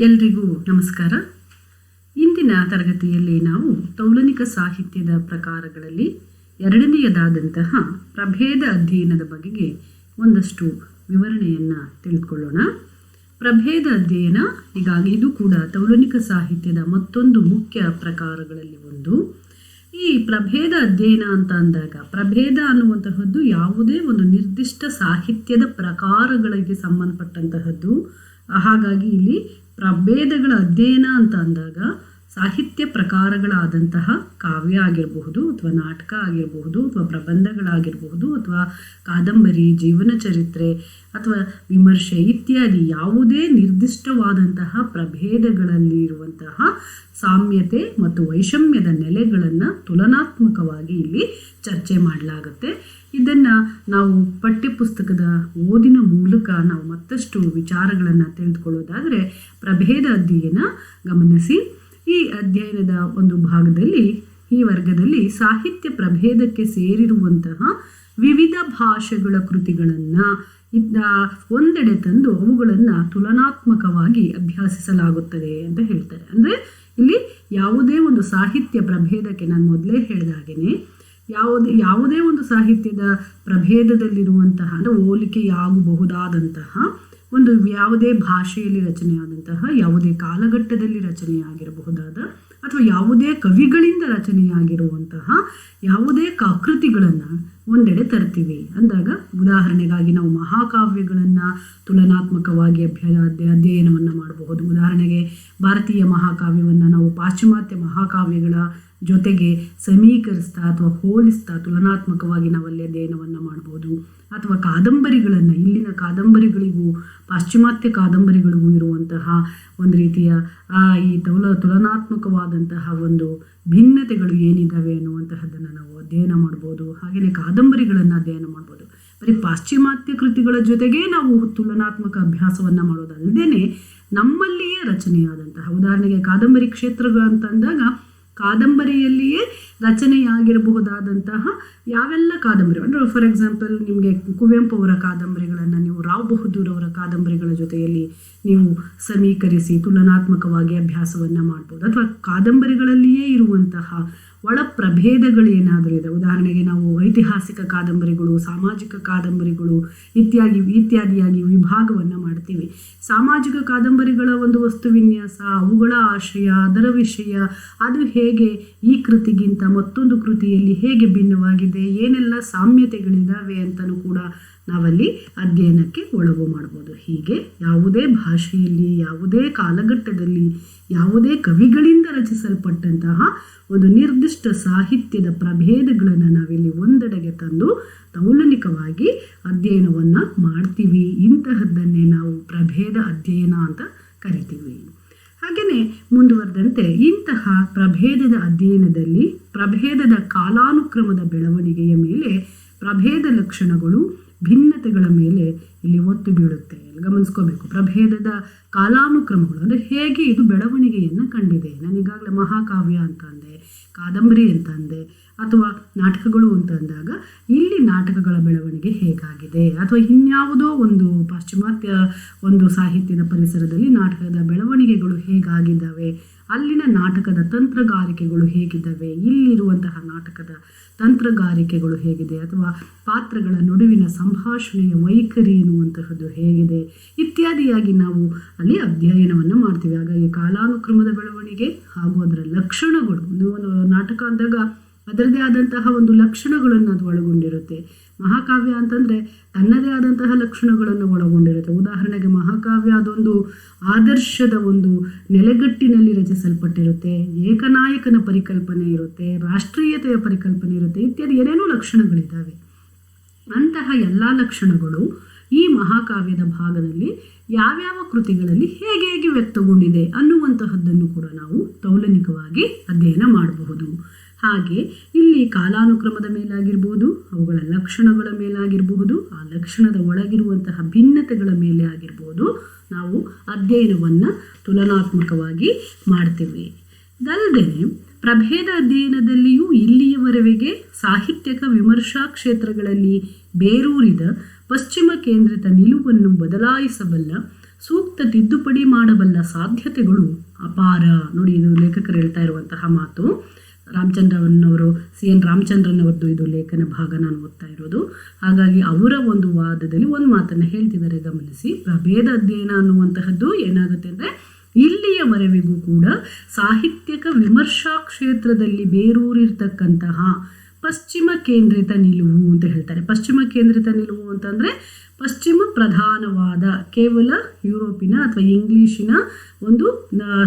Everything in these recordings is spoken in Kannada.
ಎಲ್ರಿಗೂ ನಮಸ್ಕಾರ. ಇಂದಿನ ತರಗತಿಯಲ್ಲಿ ನಾವು ತೌಲನಿಕ ಸಾಹಿತ್ಯದ ಪ್ರಕಾರಗಳಲ್ಲಿ ಎರಡನೆಯದಾದಂತಹ ಪ್ರಭೇದ ಅಧ್ಯಯನದ ಬಗೆಗೆ ಒಂದಷ್ಟು ವಿವರಣೆಯನ್ನು ತಿಳಿದುಕೊಳ್ಳೋಣ. ಪ್ರಭೇದ ಅಧ್ಯಯನ ಹೀಗಾಗಿ ಇದು ಕೂಡ ತೌಲನಿಕ ಸಾಹಿತ್ಯದ ಮತ್ತೊಂದು ಮುಖ್ಯ ಪ್ರಕಾರಗಳಲ್ಲಿ ಒಂದು. ಈ ಪ್ರಭೇದ ಅಧ್ಯಯನ ಅಂತ ಅಂದಾಗ ಪ್ರಭೇದ ಅನ್ನುವಂತಹದ್ದು ಯಾವುದೇ ಒಂದು ನಿರ್ದಿಷ್ಟ ಸಾಹಿತ್ಯದ ಪ್ರಕಾರಗಳಿಗೆ ಸಂಬಂಧಪಟ್ಟಂತಹದ್ದು. ಹಾಗಾಗಿ ಇಲ್ಲಿ ಪ್ರಭೇದಗಳ ಅಧ್ಯಯನ ಅಂತ ಅಂದಾಗ ಸಾಹಿತ್ಯ ಪ್ರಕಾರಗಳಾದಂತಹ ಕಾವ್ಯ ಆಗಿರಬಹುದು ಅಥವಾ ನಾಟಕ ಆಗಿರಬಹುದು ಅಥವಾ ಪ್ರಬಂಧಗಳಾಗಿರಬಹುದು ಅಥವಾ ಕಾದಂಬರಿ, ಜೀವನ ಚರಿತ್ರೆ ಅಥವಾ ವಿಮರ್ಶೆ ಇತ್ಯಾದಿ ಯಾವುದೇ ನಿರ್ದಿಷ್ಟವಾದಂತಹ ಪ್ರಭೇದಗಳಲ್ಲಿ ಇರುವಂತಹ ಸಾಮ್ಯತೆ ಮತ್ತು ವೈಷಮ್ಯದ ನೆಲೆಗಳನ್ನು ತುಲನಾತ್ಮಕವಾಗಿ ಇಲ್ಲಿ ಚರ್ಚೆ ಮಾಡಲಾಗುತ್ತೆ. ಇದನ್ನು ನಾವು ಪಠ್ಯಪುಸ್ತಕದ ಓದಿನ ಮೂಲಕ ನಾವು ಮತ್ತಷ್ಟು ವಿಚಾರಗಳನ್ನು ತಿಳಿದುಕೊಳ್ಳೋದಾದರೆ ಪ್ರಭೇದ ಅಧ್ಯಯನ ಗಮನಿಸಿ. ಈ ಅಧ್ಯಯನದ ಒಂದು ಭಾಗದಲ್ಲಿ ಈ ವರ್ಗದಲ್ಲಿ ಸಾಹಿತ್ಯ ಪ್ರಭೇದಕ್ಕೆ ಸೇರಿರುವಂತಹ ವಿವಿಧ ಭಾಷೆಗಳ ಕೃತಿಗಳನ್ನು ಒಂದೆಡೆ ತಂದು ಅವುಗಳನ್ನು ತುಲನಾತ್ಮಕವಾಗಿ ಅಭ್ಯಾಸಿಸಲಾಗುತ್ತದೆ ಅಂತ ಹೇಳ್ತಾರೆ. ಅಂದರೆ ಇಲ್ಲಿ ಯಾವುದೇ ಒಂದು ಸಾಹಿತ್ಯ ಪ್ರಭೇದಕ್ಕೆ ನಾನು ಮೊದಲೇ ಹೇಳಿದ ಹಾಗೆಯೇ ಯಾವುದೇ ಒಂದು ಸಾಹಿತ್ಯದ ಪ್ರಭೇದದಲ್ಲಿರುವಂತಹ ಅಂದರೆ ಹೋಲಿಕೆಯಾಗಬಹುದಾದಂತಹ ಒಂದು ಯಾವುದೇ ಭಾಷೆಯಲ್ಲಿ ರಚನೆಯಾದಂತಹ ಯಾವುದೇ ಕಾಲಘಟ್ಟದಲ್ಲಿ ರಚನೆಯಾಗಿರಬಹುದಾದ ಅಥವಾ ಯಾವುದೇ ಕವಿಗಳಿಂದ ರಚನೆಯಾಗಿರುವಂತಹ ಯಾವುದೇ ಕೃತಿಗಳನ್ನು ಒಂದೆಡೆ ತರ್ತೀವಿ ಅಂದಾಗ, ಉದಾಹರಣೆಗಾಗಿ ನಾವು ಮಹಾಕಾವ್ಯಗಳನ್ನು ತುಲನಾತ್ಮಕವಾಗಿ ಅಧ್ಯಯನವನ್ನು ಮಾಡಬಹುದು. ಉದಾಹರಣೆಗೆ ಭಾರತೀಯ ಮಹಾಕಾವ್ಯವನ್ನು ನಾವು ಪಾಶ್ಚಿಮಾತ್ಯ ಮಹಾಕಾವ್ಯಗಳ ಜೊತೆಗೆ ಸಮೀಕರಿಸ್ತಾ ಅಥವಾ ಹೋಲಿಸ್ತಾ ತುಲನಾತ್ಮಕವಾಗಿ ನಾವಲ್ಲಿ ಅಧ್ಯಯನವನ್ನು ಮಾಡ್ಬೋದು. ಅಥವಾ ಕಾದಂಬರಿಗಳನ್ನು, ಇಲ್ಲಿನ ಕಾದಂಬರಿಗಳಿಗೂ ಪಾಶ್ಚಿಮಾತ್ಯ ಕಾದಂಬರಿಗಳಿಗೂ ಇರುವಂತಹ ಒಂದು ರೀತಿಯ ಈ ತುಲನಾತ್ಮಕವಾದಂತಹ ಒಂದು ಭಿನ್ನತೆಗಳು ಏನಿದ್ದಾವೆ ಅನ್ನುವಂತಹದ್ದನ್ನು ನಾವು ಅಧ್ಯಯನ ಮಾಡ್ಬೋದು. ಹಾಗೆಯೇ ಕಾದಂಬರಿಗಳನ್ನು ಅಧ್ಯಯನ ಮಾಡ್ಬೋದು. ಬರೀ ಪಾಶ್ಚಿಮಾತ್ಯ ಕೃತಿಗಳ ಜೊತೆಗೆ ನಾವು ತುಲನಾತ್ಮಕ ಅಭ್ಯಾಸವನ್ನು ಮಾಡೋದಲ್ಲದೇ ನಮ್ಮಲ್ಲಿಯೇ ರಚನೆಯಾದಂತಹ, ಉದಾಹರಣೆಗೆ ಕಾದಂಬರಿ ಕ್ಷೇತ್ರಗಳಂತಂದಾಗ ಕಾದಂಬರಿಯಲ್ಲಿಯೇ ರಚನೆಯಾಗಿರಬಹುದಾದಂತಹ ಯಾವೆಲ್ಲ ಕಾದಂಬರಿ ಅಂದರೆ ಫಾರ್ ಎಕ್ಸಾಂಪಲ್ ನಿಮಗೆ ಕುವೆಂಪು ಅವರ ಕಾದಂಬರಿಗಳನ್ನು ನೀವು ರಾವ್ ಬಹದ್ದೂರ್ ಅವರ ಕಾದಂಬರಿಗಳ ಜೊತೆಯಲ್ಲಿ ನೀವು ಸಮೀಕರಿಸಿ ತುಲನಾತ್ಮಕವಾಗಿ ಅಭ್ಯಾಸವನ್ನು ಮಾಡ್ಬೋದು. ಅಥವಾ ಕಾದಂಬರಿಗಳಲ್ಲಿಯೇ ಇರುವಂತಹ ಒಳ ಪ್ರಭೇದಗಳೇನಾದರೂ ಇದೆ, ಉದಾಹರಣೆಗೆ ನಾವು ಐತಿಹಾಸಿಕ ಕಾದಂಬರಿಗಳು, ಸಾಮಾಜಿಕ ಕಾದಂಬರಿಗಳು ಇತ್ಯಾದಿಯಾಗಿ ವಿಭಾಗವನ್ನು ಮಾಡ್ತೀವಿ. ಸಾಮಾಜಿಕ ಕಾದಂಬರಿಗಳ ಒಂದು ವಸ್ತುವಿನ್ಯಾಸ, ಅವುಗಳ ಆಶಯ, ಅದರ ವಿಷಯ, ಅದು ಹೇಗೆ ಈ ಕೃತಿಗಿಂತ ಮತ್ತೊಂದು ಕೃತಿಯಲ್ಲಿ ಹೇಗೆ ಭಿನ್ನವಾಗಿದೆ, ಏನೆಲ್ಲ ಸಾಮ್ಯತೆಗಳಿದ್ದಾವೆ ಅಂತಲೂ ಕೂಡ ನಾವಲ್ಲಿ ಅಧ್ಯಯನಕ್ಕೆ ಒಳಗು ಮಾಡ್ಬೋದು. ಹೀಗೆ ಯಾವುದೇ ಭಾಷೆಯಲ್ಲಿ, ಯಾವುದೇ ಕಾಲಘಟ್ಟದಲ್ಲಿ, ಯಾವುದೇ ಕವಿಗಳಿಂದ ರಚಿಸಲ್ಪಟ್ಟಂತಹ ಒಂದು ನಿರ್ದಿಷ್ಟ ಸಾಹಿತ್ಯದ ಪ್ರಭೇದಗಳನ್ನು ನಾವಿಲ್ಲಿ ಒಂದೆಡೆಗೆ ತಂದು ತೌಲನಿಕವಾಗಿ ಅಧ್ಯಯನವನ್ನು ಮಾಡ್ತೀವಿ. ಇಂತಹದ್ದನ್ನೇ ನಾವು ಪ್ರಭೇದ ಅಧ್ಯಯನ ಅಂತ ಕರಿತೀವಿ. ಹಾಗೆಯೇ ಮುಂದುವರೆದಂತೆ ಇಂತಹ ಪ್ರಭೇದದ ಅಧ್ಯಯನದಲ್ಲಿ ಪ್ರಭೇದದ ಕಾಲಾನುಕ್ರಮದ ಬೆಳವಣಿಗೆಯ ಮೇಲೆ ಪ್ರಭೇದ ಲಕ್ಷಣಗಳು, ಭಿನ್ನತೆಗಳ ಮೇಲೆ ಇಲ್ಲಿ ಒತ್ತು ಬೀಳುತ್ತೆ. ಗಮನಿಸ್ಕೋಬೇಕು. ಪ್ರಭೇದದ ಕಾಲಾನುಕ್ರಮಗಳು ಅಂದರೆ ಹೇಗೆ ಇದು ಬೆಳವಣಿಗೆಯನ್ನು ಕಂಡಿದೆ. ನಾನೀಗಾಗಲೇ ಮಹಾಕಾವ್ಯ ಅಂತ ಅಂದೆ, ಕಾದಂಬರಿ ಅಂತ ಅಂದೆ, ಅಥವಾ ನಾಟಕಗಳು ಅಂತ ಅಂದಾಗ ಇಲ್ಲಿ ನಾಟಕಗಳ ಬೆಳವಣಿಗೆ ಹೇಗಾಗಿದೆ, ಅಥವಾ ಇನ್ಯಾವುದೋ ಒಂದು ಪಾಶ್ಚಿಮಾತ್ಯ ಒಂದು ಸಾಹಿತ್ಯದ ಪರಿಸರದಲ್ಲಿ ನಾಟಕದ ಬೆಳವಣಿಗೆಗಳು ಹೇಗಾಗಿದ್ದಾವೆ, ಅಲ್ಲಿನ ನಾಟಕದ ತಂತ್ರಗಾರಿಕೆಗಳು ಹೇಗಿದ್ದಾವೆ, ಇಲ್ಲಿರುವಂತಹ ನಾಟಕದ ತಂತ್ರಗಾರಿಕೆಗಳು ಹೇಗಿದೆ, ಅಥವಾ ಪಾತ್ರಗಳ ನಡುವಿನ ಸಂಭಾಷಣೆಯ ವೈಖರಿ ಎನ್ನುವಂತಹದ್ದು ಹೇಗಿದೆ ಇತ್ಯಾದಿಯಾಗಿ ನಾವು ಅಲ್ಲಿ ಅಧ್ಯಯನವನ್ನು ಮಾಡ್ತೀವಿ. ಹಾಗಾಗಿ ಕಾಲಾನುಕ್ರಮದ ಬೆಳವಣಿಗೆ ಹಾಗೂ ಅದರ ಲಕ್ಷಣಗಳು, ಒಂದು ನಾಟಕ ಅಂದಾಗ ಅದರದೇ ಆದಂತಹ ಒಂದು ಲಕ್ಷಣಗಳನ್ನು ಅದು ಒಳಗೊಂಡಿರುತ್ತೆ. ಮಹಾಕಾವ್ಯ ಅಂತಂದರೆ ತನ್ನದೇ ಆದಂತಹ ಲಕ್ಷಣಗಳನ್ನು ಒಳಗೊಂಡಿರುತ್ತೆ. ಉದಾಹರಣೆಗೆ ಮಹಾಕಾವ್ಯ ಅದೊಂದು ಆದರ್ಶದ ಒಂದು ನೆಲೆಗಟ್ಟಿನಲ್ಲಿ ರಚಿಸಲ್ಪಟ್ಟಿರುತ್ತೆ, ಏಕನಾಯಕನ ಪರಿಕಲ್ಪನೆ ಇರುತ್ತೆ, ರಾಷ್ಟ್ರೀಯತೆಯ ಪರಿಕಲ್ಪನೆ ಇರುತ್ತೆ, ಇತ್ಯಾದಿ ಏನೇನೋ ಲಕ್ಷಣಗಳಿದ್ದಾವೆ. ಅಂತಹ ಎಲ್ಲ ಲಕ್ಷಣಗಳು ಈ ಮಹಾಕಾವ್ಯದ ಭಾಗದಲ್ಲಿ ಯಾವ್ಯಾವ ಕೃತಿಗಳಲ್ಲಿ ಹೇಗೆ ಹೇಗೆ ವ್ಯಕ್ತಗೊಂಡಿದೆ ಅನ್ನುವಂತಹದ್ದನ್ನು ಕೂಡ ನಾವು ತೌಲನಿಕವಾಗಿ ಅಧ್ಯಯನ ಮಾಡಬಹುದು. ಹಾಗೆ ಇಲ್ಲಿ ಕಾಲಾನುಕ್ರಮದ ಮೇಲಾಗಿರ್ಬೋದು, ಅವುಗಳ ಲಕ್ಷಣಗಳ ಮೇಲಾಗಿರಬಹುದು, ಆ ಲಕ್ಷಣದ ಒಳಗಿರುವಂತಹ ಭಿನ್ನತೆಗಳ ಮೇಲೆ ಆಗಿರ್ಬೋದು, ನಾವು ಅಧ್ಯಯನವನ್ನು ತುಲನಾತ್ಮಕವಾಗಿ ಮಾಡ್ತೀವಿ. ಇದಲ್ಲದೆ ಪ್ರಭೇದ ಅಧ್ಯಯನದಲ್ಲಿಯೂ ಇಲ್ಲಿಯವರೆಗೆ ಸಾಹಿತ್ಯಕ ವಿಮರ್ಶಾ ಕ್ಷೇತ್ರಗಳಲ್ಲಿ ಬೇರೂರಿದ ಪಶ್ಚಿಮ ಕೇಂದ್ರಿತ ನಿಲುವನ್ನು ಬದಲಾಯಿಸಬಲ್ಲ ಸೂಕ್ತ ತಿದ್ದುಪಡಿ ಮಾಡಬಲ್ಲ ಸಾಧ್ಯತೆಗಳು ಅಪಾರ. ನೋಡಿ, ಇದು ಲೇಖಕರು ಹೇಳ್ತಾ ಇರುವಂತಹ ಮಾತು. ರಾಮಚಂದ್ರನವರು, CN ರಾಮಚಂದ್ರನವರದ್ದು ಇದು ಲೇಖನ ಭಾಗ ನಾನು ಓದ್ತಾ ಇರೋದು. ಹಾಗಾಗಿ ಅವರ ಒಂದು ವಾದದಲ್ಲಿ ಒಂದು ಮಾತನ್ನು ಹೇಳ್ತಿದ್ದಾರೆ, ಗಮನಿಸಿ. ಪ್ರಭೇದ ಅಧ್ಯಯನ ಅನ್ನುವಂತಹದ್ದು ಏನಾಗುತ್ತೆ ಅಂದರೆ, ಇಲ್ಲಿಯವರೆವಿಗೂ ಕೂಡ ಸಾಹಿತ್ಯಕ ವಿಮರ್ಶಾ ಕ್ಷೇತ್ರದಲ್ಲಿ ಬೇರೂರಿರ್ತಕ್ಕಂತಹ ಪಶ್ಚಿಮ ಕೇಂದ್ರಿತ ನಿಲುವು ಅಂತ ಹೇಳ್ತಾರೆ. ಪಶ್ಚಿಮ ಕೇಂದ್ರಿತ ನಿಲುವು ಅಂತಂದರೆ ಪಶ್ಚಿಮ ಪ್ರಧಾನವಾದ, ಕೇವಲ ಯುರೋಪಿನ ಅಥವಾ ಇಂಗ್ಲೀಷಿನ ಒಂದು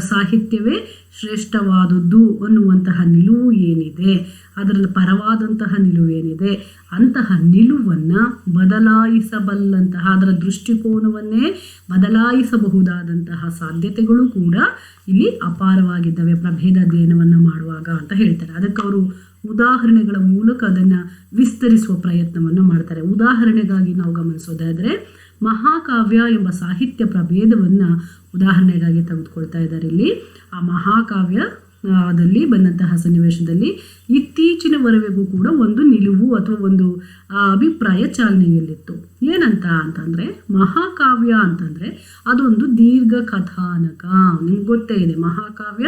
ಸಾಹಿತ್ಯವೇ ಶ್ರೇಷ್ಠವಾದದ್ದು ಅನ್ನುವಂತಹ ನಿಲುವು ಏನಿದೆ, ಅದರಲ್ಲಿ ಪರವಾದಂತಹ ನಿಲುವು ಏನಿದೆ, ಅಂತಹ ನಿಲುವನ್ನು ಬದಲಾಯಿಸಬಲ್ಲಂತಹ, ಅದರ ದೃಷ್ಟಿಕೋನವನ್ನೇ ಬದಲಾಯಿಸಬಹುದಾದಂತಹ ಸಾಧ್ಯತೆಗಳು ಕೂಡ ಇಲ್ಲಿ ಅಪಾರವಾಗಿದ್ದಾವೆ ಪ್ರಭೇದ ಅಧ್ಯಯನವನ್ನು ಮಾಡುವಾಗ ಅಂತ ಹೇಳ್ತಾರೆ. ಅದಕ್ಕೆ ಅವರು ಉದಾಹರಣೆಗಳ ಮೂಲಕ ಅದನ್ನು ವಿಸ್ತರಿಸುವ ಪ್ರಯತ್ನವನ್ನು ಮಾಡ್ತಾರೆ. ಉದಾಹರಣೆಗಾಗಿ ನಾವು ಗಮನಿಸೋದಾದರೆ, ಮಹಾಕಾವ್ಯ ಎಂಬ ಸಾಹಿತ್ಯ ಪ್ರಭೇದವನ್ನು ಉದಾಹರಣೆಗಾಗಿ ತೆಗೆದುಕೊಳ್ತಾ ಇದ್ದಾರೆ ಇಲ್ಲಿ. ಆ ಮಹಾಕಾವ್ಯದಲ್ಲಿ ಬಂದಂತಹ ಸನ್ನಿವೇಶದಲ್ಲಿ ಇತ್ತೀಚಿನವರೆಗೂ ಕೂಡ ಒಂದು ನಿಲುವು ಅಥವಾ ಒಂದು ಅಭಿಪ್ರಾಯ ಚಾಲನೆಯಲ್ಲಿತ್ತು. ಏನಂತ ಅಂತಂದರೆ, ಮಹಾಕಾವ್ಯ ಅಂತಂದರೆ ಅದೊಂದು ದೀರ್ಘ ಕಥಾನಕ. ನಿಮ್ಗೆ ಗೊತ್ತೇ ಇದೆ, ಮಹಾಕಾವ್ಯ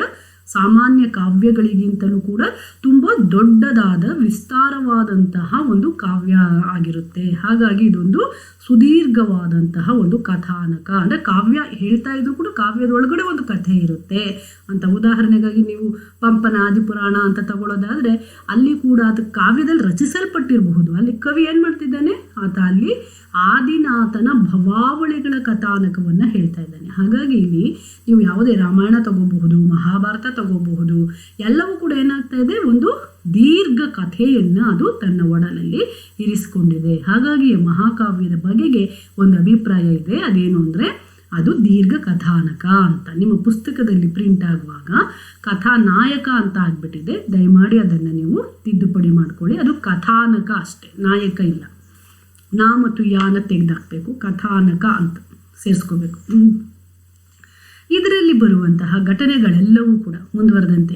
ಸಾಮಾನ್ಯ ಕಾವ್ಯಗಳಿಗಿಂತಲೂ ಕೂಡ ತುಂಬ ದೊಡ್ಡದಾದ ವಿಸ್ತಾರವಾದಂತಹ ಒಂದು ಕಾವ್ಯ ಆಗಿರುತ್ತೆ. ಹಾಗಾಗಿ ಇದೊಂದು ಸುದೀರ್ಘವಾದಂತಹ ಒಂದು ಕಥಾನಕ. ಅಂದರೆ ಕಾವ್ಯ ಹೇಳ್ತಾ ಇದ್ರು ಕೂಡ ಕಾವ್ಯದೊಳಗಡೆ ಒಂದು ಕಥೆ ಇರುತ್ತೆ ಅಂತ. ಉದಾಹರಣೆಗಾಗಿ ನೀವು ಪಂಪನ ಆದಿಪುರಾಣ ಅಂತ ತಗೊಳ್ಳೋದಾದರೆ, ಅಲ್ಲಿ ಕೂಡ ಅದು ಕಾವ್ಯದಲ್ಲಿ ರಚಿಸಲ್ಪಟ್ಟಿರಬಹುದು. ಅಲ್ಲಿ ಕವಿ ಏನು ಮಾಡ್ತಿದ್ದಾನೆ, ಆತ ಅಲ್ಲಿ ಆದಿನಾಥನ ಭವಾವಳಿಗಳ ಕಥಾನಕವನ್ನು ಹೇಳ್ತಾ ಇದ್ದಾನೆ. ಹಾಗಾಗಿ ಇಲ್ಲಿ ನೀವು ಯಾವುದೇ ರಾಮಾಯಣ ತಗೋಬಹುದು, ಮಹಾಭಾರತ ತಗೋಬಹುದು, ಎಲ್ಲವೂ ಕೂಡ ಏನಾಗ್ತಾ ಇದೆ, ಒಂದು ದೀರ್ಘ ಕಥೆಯನ್ನು ಅದು ತನ್ನ ಒಡಲಲ್ಲಿ ಇರಿಸಿಕೊಂಡಿದೆ. ಹಾಗಾಗಿ ಮಹಾಕಾವ್ಯದ ಬಗೆಗೆ ಒಂದು ಅಭಿಪ್ರಾಯ ಇದೆ. ಅದೇನು ಅಂದರೆ, ಅದು ದೀರ್ಘ ಕಥಾನಕ ಅಂತ. ನಿಮ್ಮ ಪುಸ್ತಕದಲ್ಲಿ ಪ್ರಿಂಟ್ ಆಗುವಾಗ ಕಥಾನಾಯಕ ಅಂತ ಆಗಿಬಿಟ್ಟಿದೆ, ದಯಮಾಡಿ ಅದನ್ನು ನೀವು ತಿದ್ದುಪಡಿ ಮಾಡ್ಕೊಳ್ಳಿ. ಅದು ಕಥಾನಕ ಅಷ್ಟೇ, ನಾಯಕ ಇಲ್ಲ. ನಾ ಮತ್ತು ಯಾನ ತೆಗೆದಾಕಬೇಕು, ಕಥಾನಕ ಅಂತ ಸೇರಿಸ್ಕೋಬೇಕು. ಇದರಲ್ಲಿ ಬರುವಂತಹ ಘಟನೆಗಳೆಲ್ಲವೂ ಕೂಡ ಮುಂದುವರೆದಂತೆ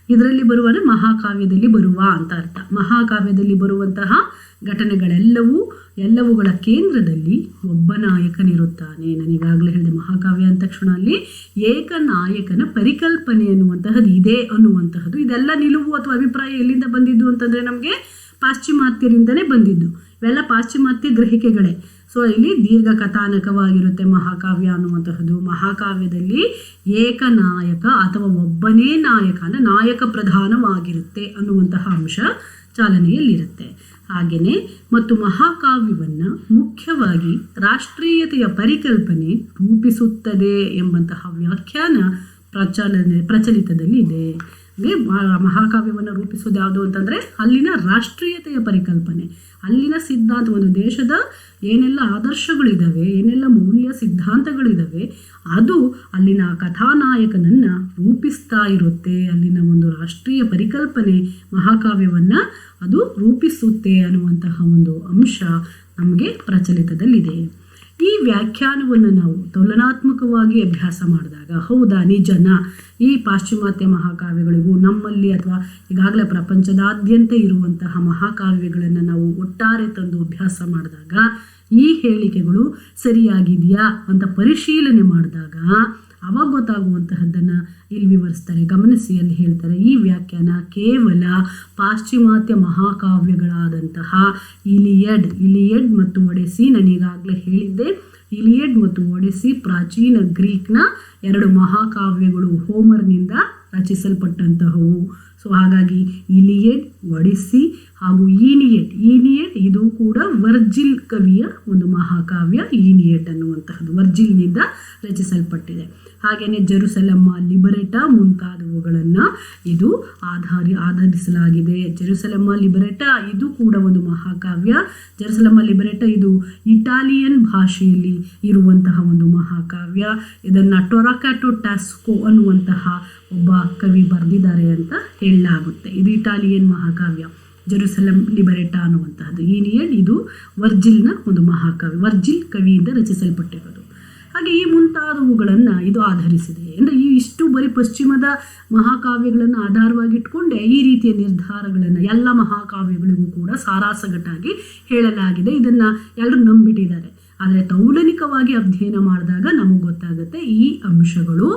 ಇದರಲ್ಲಿ ಬರುವ ಮಹಾಕಾವ್ಯದಲ್ಲಿ ಬರುವ ಅಂತ ಅರ್ಥ. ಮಹಾಕಾವ್ಯದಲ್ಲಿ ಬರುವಂತಹ ಎಲ್ಲವುಗಳ ಕೇಂದ್ರದಲ್ಲಿ ಒಬ್ಬ ನಾಯಕನಿರುತ್ತಾನೆ. ನಾನೀಗಾಗಲೇ ಹೇಳಿದೆ, ಮಹಾಕಾವ್ಯ ಅಂದ ತಕ್ಷಣ ಅಲ್ಲಿ ಏಕನಾಯಕನ ಪರಿಕಲ್ಪನೆ ಅನ್ನುವಂತಹದ್ದು ಇದೆ ಅನ್ನುವಂತಹದ್ದು. ಇದೆಲ್ಲ ನಿಲುವು ಅಥವಾ ಅಭಿಪ್ರಾಯ ಎಲ್ಲಿಂದ ಬಂದಿದ್ದು ಅಂತಂದರೆ, ನಮಗೆ ಪಾಶ್ಚಿಮಾತ್ಯರಿಂದನೇ ಬಂದಿದ್ದು. ಇವೆಲ್ಲ ಪಾಶ್ಚಿಮಾತ್ಯ ಗ್ರಹಿಕೆಗಳೇ. ಸೊ ಇಲ್ಲಿ ದೀರ್ಘ ಕಥಾನಕವಾಗಿರುತ್ತೆ ಮಹಾಕಾವ್ಯ ಅನ್ನುವಂತಹದ್ದು. ಮಹಾಕಾವ್ಯದಲ್ಲಿ ಏಕನಾಯಕ ಅಥವಾ ಒಬ್ಬನೇ ನಾಯಕ, ಅಂದರೆ ನಾಯಕ ಪ್ರಧಾನವಾಗಿರುತ್ತೆ ಅನ್ನುವಂತಹ ಅಂಶ ಚಾಲನೆಯಲ್ಲಿರುತ್ತೆ. ಹಾಗೆಯೇ ಮತ್ತು ಮಹಾಕಾವ್ಯವನ್ನು ಮುಖ್ಯವಾಗಿ ರಾಷ್ಟ್ರೀಯತೆಯ ಪರಿಕಲ್ಪನೆ ರೂಪಿಸುತ್ತದೆ ಎಂಬಂತಹ ವ್ಯಾಖ್ಯಾನ ಪ್ರಚಲಿತದಲ್ಲಿ ಇದೆ. ಮಹಾಕಾವ್ಯವನ್ನು ರೂಪಿಸೋದು ಯಾವುದು ಅಂತಂದರೆ, ಅಲ್ಲಿನ ರಾಷ್ಟ್ರೀಯತೆಯ ಪರಿಕಲ್ಪನೆ, ಅಲ್ಲಿನ ಸಿದ್ಧಾಂತ, ಒಂದು ದೇಶದ ಏನೆಲ್ಲ ಆದರ್ಶಗಳಿದ್ದಾವೆ, ಏನೆಲ್ಲ ಮೌಲ್ಯ ಸಿದ್ಧಾಂತಗಳಿದ್ದಾವೆ, ಅದು ಅಲ್ಲಿನ ಕಥಾನಾಯಕನನ್ನು ರೂಪಿಸ್ತಾ ಇರುತ್ತೆ. ಅಲ್ಲಿನ ಒಂದು ರಾಷ್ಟ್ರೀಯ ಪರಿಕಲ್ಪನೆ ಮಹಾಕಾವ್ಯವನ್ನು ಅದು ರೂಪಿಸುತ್ತೆ ಅನ್ನುವಂತಹ ಒಂದು ಅಂಶ ನಮಗೆ ಪ್ರಚಲಿತದಲ್ಲಿದೆ. ಈ ವ್ಯಾಖ್ಯಾನವನ್ನು ನಾವು ತುಲನಾತ್ಮಕವಾಗಿ ಅಭ್ಯಾಸ ಮಾಡಿದಾಗ, ಹೌದಾ ನಿಜನ ಈ ಪಾಶ್ಚಿಮಾತ್ಯ ಮಹಾಕಾವ್ಯಗಳಿಗೂ ನಮ್ಮಲ್ಲಿ ಅಥವಾ ಈಗಾಗಲೇ ಪ್ರಪಂಚದಾದ್ಯಂತ ಇರುವಂತಹ ಮಹಾಕಾವ್ಯಗಳನ್ನು ನಾವು ಒಟ್ಟಾರೆ ತಂದು ಅಭ್ಯಾಸ ಮಾಡಿದಾಗ ಈ ಹೇಳಿಕೆಗಳು ಸರಿಯಾಗಿದೆಯಾ ಅಂತ ಪರಿಶೀಲನೆ ಮಾಡಿದಾಗ ಅವಾಗ ಗೊತ್ತಾಗುವಂತಹದ್ದನ್ನು ಇಲ್ಲಿ ವಿವರಿಸ್ತಾರೆ. ಗಮನಿಸಿ, ಅಲ್ಲಿ ಹೇಳ್ತಾರೆ, ಈ ವ್ಯಾಖ್ಯಾನ ಕೇವಲ ಪಾಶ್ಚಿಮಾತ್ಯ ಮಹಾಕಾವ್ಯಗಳಾದಂತಹ ಇಲಿಯಡ್ ಮತ್ತು ಒಡೆಸಿ, ನಾನೀಗಾಗಲೇ ಹೇಳಿದ್ದೆ, ಇಲಿಯಡ್ ಮತ್ತು ಒಡೆಸಿ ಪ್ರಾಚೀನ ಗ್ರೀಕ್ನ 2 ಮಹಾಕಾವ್ಯಗಳು, ಹೋಮರ್ನಿಂದ ರಚಿಸಲ್ಪಟ್ಟಂತಹವು. ಸೊ ಹಾಗಾಗಿ ಇಲಿಯಡ್, ಒಡಿಸ್ಸಿ ಹಾಗೂ ಈನಿಯಡ್ ಇದು ಕೂಡ ವರ್ಜಿಲ್ ಕವಿಯ ಒಂದು ಮಹಾಕಾವ್ಯ. ಈನಿಯಡ್ ಅನ್ನುವಂತಹದ್ದು ವರ್ಜಿಲ್ನಿಂದ ರಚಿಸಲ್ಪಟ್ಟಿದೆ. ಹಾಗೆಯೇ ಜೆರುಸಲೆಮ್ಮ ಲಿಬರೆಟಾ ಮುಂತಾದವುಗಳನ್ನು ಇದು ಆಧರಿಸಲಾಗಿದೆ. ಜೆರುಸಲೆಮ್ಮ ಲಿಬರೆಟಾ ಇದು ಕೂಡ ಒಂದು ಮಹಾಕಾವ್ಯ. ಜೆರುಸಲೆಮ್ಮ ಲಿಬರೆಟಾ ಇದು ಇಟಾಲಿಯನ್ ಭಾಷೆಯಲ್ಲಿ ಇರುವಂತಹ ಒಂದು ಮಹಾಕಾವ್ಯ. ಇದನ್ನು ಟೊರಾಕಾಟೊ ಟ್ಯಾಸ್ಕೋ ಅನ್ನುವಂತಹ ಒಬ್ಬ ಕವಿ ಬರೆದಿದ್ದಾರೆ ಅಂತ ಹೇಳಲಾಗುತ್ತೆ. ಇದು ಇಟಾಲಿಯನ್ ಮಹಾಕಾವ್ಯ, ಜೆರುಸಲೆಮ್ ಲಿಬರೆಟಾ ಅನ್ನುವಂತಹದ್ದು. ಈನಿಯಡ್ ಇದು ವರ್ಜಿಲ್ನ ಒಂದು ಮಹಾಕಾವ್ಯ, ವರ್ಜಿಲ್ ಕವಿಯಿಂದ ರಚಿಸಲ್ಪಟ್ಟಿರೋದು. ಹಾಗೆ ಈ ಮುಂತಾದವುಗಳನ್ನು ಇದು ಆಧರಿಸಿದೆ. ಅಂದರೆ ಈ ಇಷ್ಟು ಬರೀ ಪಶ್ಚಿಮದ ಮಹಾಕಾವ್ಯಗಳನ್ನು ಆಧಾರವಾಗಿಟ್ಕೊಂಡೆ ಈ ರೀತಿಯ ನಿರ್ಧಾರಗಳನ್ನು ಎಲ್ಲ ಮಹಾಕಾವ್ಯಗಳಿಗೂ ಕೂಡ ಸಾರಾಸಗಟಾಗಿ ಹೇಳಲಾಗಿದೆ. ಇದನ್ನು ಎಲ್ಲರೂ ನಂಬಿಟ್ಟಿದ್ದಾರೆ. ಆದರೆ ತೌಲನಿಕವಾಗಿ ಅಧ್ಯಯನ ಮಾಡಿದಾಗ ನಮಗೆ ಗೊತ್ತಾಗುತ್ತೆ ಈ ಅಂಶಗಳು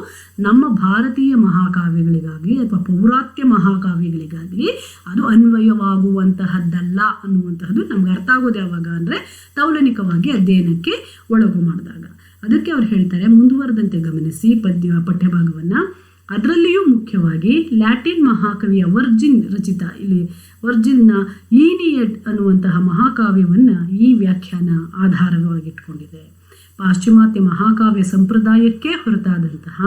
ನಮ್ಮ ಭಾರತೀಯ ಮಹಾಕಾವ್ಯಗಳಿಗಾಗಲಿ ಅಥವಾ ಪೌರಾತ್ಯ ಮಹಾಕಾವ್ಯಗಳಿಗಾಗಲಿ ಅದು ಅನ್ವಯವಾಗುವಂತಹದ್ದಲ್ಲ ಅನ್ನುವಂತಹದ್ದು ನಮ್ಗೆ ಅರ್ಥ ಆಗೋದು ಯಾವಾಗ ಅಂದರೆ ತೌಲನಿಕವಾಗಿ ಅಧ್ಯಯನಕ್ಕೆ ಒಳಗು ಮಾಡಿದಾಗ. ಅದಕ್ಕೆ ಅವ್ರು ಹೇಳ್ತಾರೆ, ಮುಂದುವರೆದಂತೆ ಗಮನಿಸಿ ಪಠ್ಯಭಾಗವನ್ನು. ಅದರಲ್ಲಿಯೂ ಮುಖ್ಯವಾಗಿ ಲ್ಯಾಟಿನ್ ಮಹಾಕವಿಯ ವರ್ಜಿನ್ ರಚಿತ, ಇಲ್ಲಿ ವರ್ಜಿನ್ನ ಈನಿಯಡ್ ಅನ್ನುವಂತಹ ಮಹಾಕಾವ್ಯವನ್ನು ಈ ವ್ಯಾಖ್ಯಾನ ಆಧಾರವಾಗಿಟ್ಕೊಂಡಿದೆ. ಪಾಶ್ಚಿಮಾತ್ಯ ಮಹಾಕಾವ್ಯ ಸಂಪ್ರದಾಯಕ್ಕೆ ಹೊರತಾದಂತಹ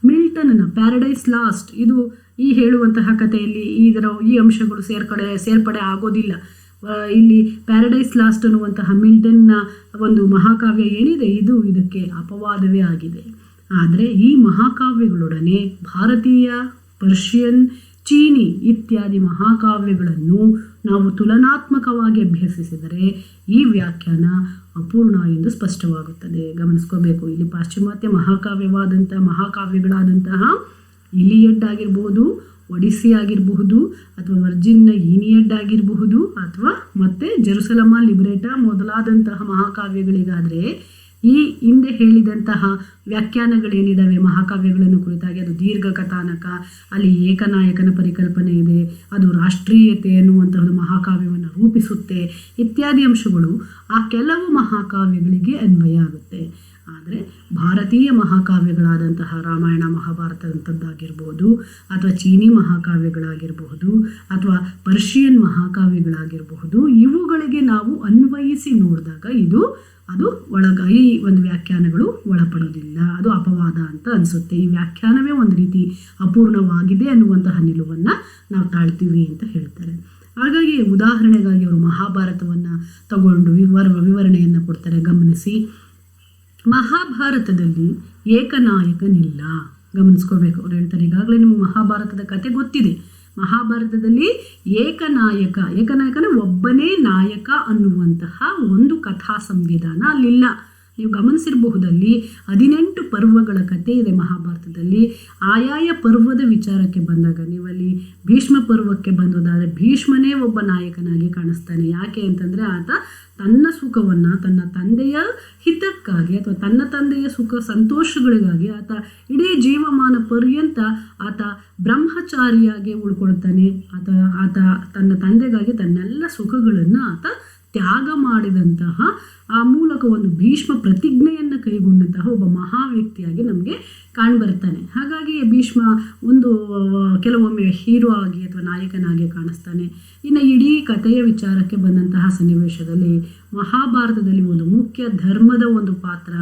ಮಿಲ್ಟನ್ನ ಪ್ಯಾರಡೈಸ್ ಲಾಸ್ಟ್, ಇದು ಈ ಹೇಳುವಂತಹ ಕಥೆಯಲ್ಲಿ ಈ ಅಂಶಗಳು ಸೇರ್ಪಡೆ ಆಗೋದಿಲ್ಲ. ಇಲ್ಲಿ ಪ್ಯಾರಡೈಸ್ ಲಾಸ್ಟ್ ಅನ್ನುವಂತಹ ಮಿಲ್ಟನ್ನ ಒಂದು ಮಹಾಕಾವ್ಯ ಏನಿದೆ ಇದು ಇದಕ್ಕೆ ಅಪವಾದವೇ ಆಗಿದೆ. ಆದರೆ ಈ ಮಹಾಕಾವ್ಯಗಳೊಡನೆ ಭಾರತೀಯ, ಪರ್ಷಿಯನ್, ಚೀನಿ ಇತ್ಯಾದಿ ಮಹಾಕಾವ್ಯಗಳನ್ನು ನಾವು ತುಲನಾತ್ಮಕವಾಗಿ ಅಭ್ಯಸಿಸಿದರೆ ಈ ವ್ಯಾಖ್ಯಾನ ಅಪೂರ್ಣ ಎಂದು ಸ್ಪಷ್ಟವಾಗುತ್ತದೆ. ಗಮನಿಸ್ಕೋಬೇಕು, ಇಲ್ಲಿ ಪಾಶ್ಚಿಮಾತ್ಯ ಮಹಾಕಾವ್ಯಗಳಾದಂತಹ ಇಲಿಯಡ್ ಆಗಿರಬಹುದು, ಒಡಿಸ್ಸಿ ಆಗಿರಬಹುದು, ಅಥವಾ ವರ್ಜಿನ್ನ ಈನಿಯಡ್ ಆಗಿರಬಹುದು, ಅಥವಾ ಮತ್ತೆ ಜೆರುಸಲಮ ಲಿಬರೇಟಾ ಮೊದಲಾದಂತಹ ಮಹಾಕಾವ್ಯಗಳಿಗಾದರೆ ಈ ಹಿಂದೆ ಹೇಳಿದಂತಹ ವ್ಯಾಖ್ಯಾನಗಳೇನಿದ್ದಾವೆ ಮಹಾಕಾವ್ಯಗಳನ್ನು ಕುರಿತಾಗಿ, ಅದು ದೀರ್ಘ ಕಥಾನಕ, ಅಲ್ಲಿ ಏಕನಾಯಕನ ಪರಿಕಲ್ಪನೆ ಇದೆ, ಅದು ರಾಷ್ಟ್ರೀಯತೆ ಅನ್ನುವಂತಹದ್ದು ಮಹಾಕಾವ್ಯವನ್ನು ರೂಪಿಸುತ್ತೆ ಇತ್ಯಾದಿ ಅಂಶಗಳು ಆ ಕೆಲವು ಮಹಾಕಾವ್ಯಗಳಿಗೆ ಅನ್ವಯ ಆಗುತ್ತೆ. ಆದರೆ ಭಾರತೀಯ ಮಹಾಕಾವ್ಯಗಳಾದಂತಹ ರಾಮಾಯಣ ಮಹಾಭಾರತದಂಥದ್ದಾಗಿರ್ಬೋದು, ಅಥವಾ ಚೀನಿ ಮಹಾಕಾವ್ಯಗಳಾಗಿರಬಹುದು, ಅಥವಾ ಪರ್ಷಿಯನ್ ಮಹಾಕಾವ್ಯಗಳಾಗಿರಬಹುದು, ಇವುಗಳಿಗೆ ನಾವು ಅನ್ವಯಿಸಿ ನೋಡಿದಾಗ ಅದು ಈ ಒಂದು ವ್ಯಾಖ್ಯಾನಗಳು ಒಳಪಡೋದಿಲ್ಲ, ಅದು ಅಪವಾದ ಅಂತ ಅನಿಸುತ್ತೆ. ಈ ವ್ಯಾಖ್ಯಾನವೇ ಒಂದು ರೀತಿ ಅಪೂರ್ಣವಾಗಿದೆ ಅನ್ನುವಂತಹ ನಿಲುವನ್ನು ನಾವು ತಾಳ್ತೀವಿ ಅಂತ ಹೇಳ್ತಾರೆ. ಹಾಗಾಗಿ ಉದಾಹರಣೆಗಾಗಿ ಅವರು ಮಹಾಭಾರತವನ್ನು ತಗೊಂಡು ವಿವರಣೆಯನ್ನು ಕೊಡ್ತಾರೆ. ಗಮನಿಸಿ, ಮಹಾಭಾರತದಲ್ಲಿ ಏಕನಾಯಕನಿಲ್ಲ. ಗಮನಿಸ್ಕೋಬೇಕು, ಅವ್ರು ಹೇಳ್ತಾರೆ, ಈಗಾಗಲೇ ನಿಮಗೆ ಮಹಾಭಾರತದ ಕತೆ ಗೊತ್ತಿದೆ. ಮಹಾಭಾರತದಲ್ಲಿ ಏಕನಾಯಕನ ಒಬ್ಬನೇ ನಾಯಕ ಅನ್ನುವಂತಹ ಒಂದು ಕಥಾ ಸಂವಿಧಾನ ಅಲ್ಲಿಲ್ಲ. ನೀವು ಗಮನಿಸಿರಬಹುದಲ್ಲಿ 18 ಪರ್ವಗಳ ಕಥೆ ಇದೆ ಮಹಾಭಾರತದಲ್ಲಿ. ಆಯಾಯ ಪರ್ವದ ವಿಚಾರಕ್ಕೆ ಬಂದಾಗ ನೀವಲ್ಲಿ ಭೀಷ್ಮ ಪರ್ವಕ್ಕೆ ಬಂದೋದಾದರೆ ಭೀಷ್ಮನೇ ಒಬ್ಬ ನಾಯಕನಾಗಿ ಕಾಣಿಸ್ತಾನೆ. ಯಾಕೆ ಅಂತಂದರೆ ಆತ ತನ್ನ ಸುಖವನ್ನು ತನ್ನ ತಂದೆಯ ಹಿತಕ್ಕಾಗಿ ಅಥವಾ ತನ್ನ ತಂದೆಯ ಸುಖ ಸಂತೋಷಗಳಿಗಾಗಿ ಆತ ಇಡೀ ಜೀವಮಾನ ಪರ್ಯಂತ ಆತ ಬ್ರಹ್ಮಚಾರಿಯಾಗಿ ಉಳ್ಕೊಳ್ತಾನೆ. ಆತ ತನ್ನ ತಂದೆಗಾಗಿ ತನ್ನೆಲ್ಲ ಸುಖಗಳನ್ನು ಆತ ತ್ಯಾಗ ಮಾಡಿದಂತಹ ಆ ಮೂಲಕ ಒಂದು ಭೀಷ್ಮ ಪ್ರತಿಜ್ಞೆಯನ್ನು ಕೈಗೊಂಡಂತಹ ಒಬ್ಬ ಮಹಾ ವ್ಯಕ್ತಿಯಾಗಿ ನಮಗೆ ಕಾಣ್ಬರ್ತಾನೆ. ಹಾಗಾಗಿ ಭೀಷ್ಮ ಕೆಲವೊಮ್ಮೆ ಹೀರೋ ಆಗಿ ಅಥವಾ ನಾಯಕನಾಗಿ ಕಾಣಿಸ್ತಾನೆ. ಇನ್ನು ಇಡೀ ಕಥೆಯ ವಿಚಾರಕ್ಕೆ ಬಂದಂತಹ ಸನ್ನಿವೇಶದಲ್ಲಿ ಮಹಾಭಾರತದಲ್ಲಿ ಒಂದು ಮುಖ್ಯ ಧರ್ಮದ ಒಂದು ಪಾತ್ರ,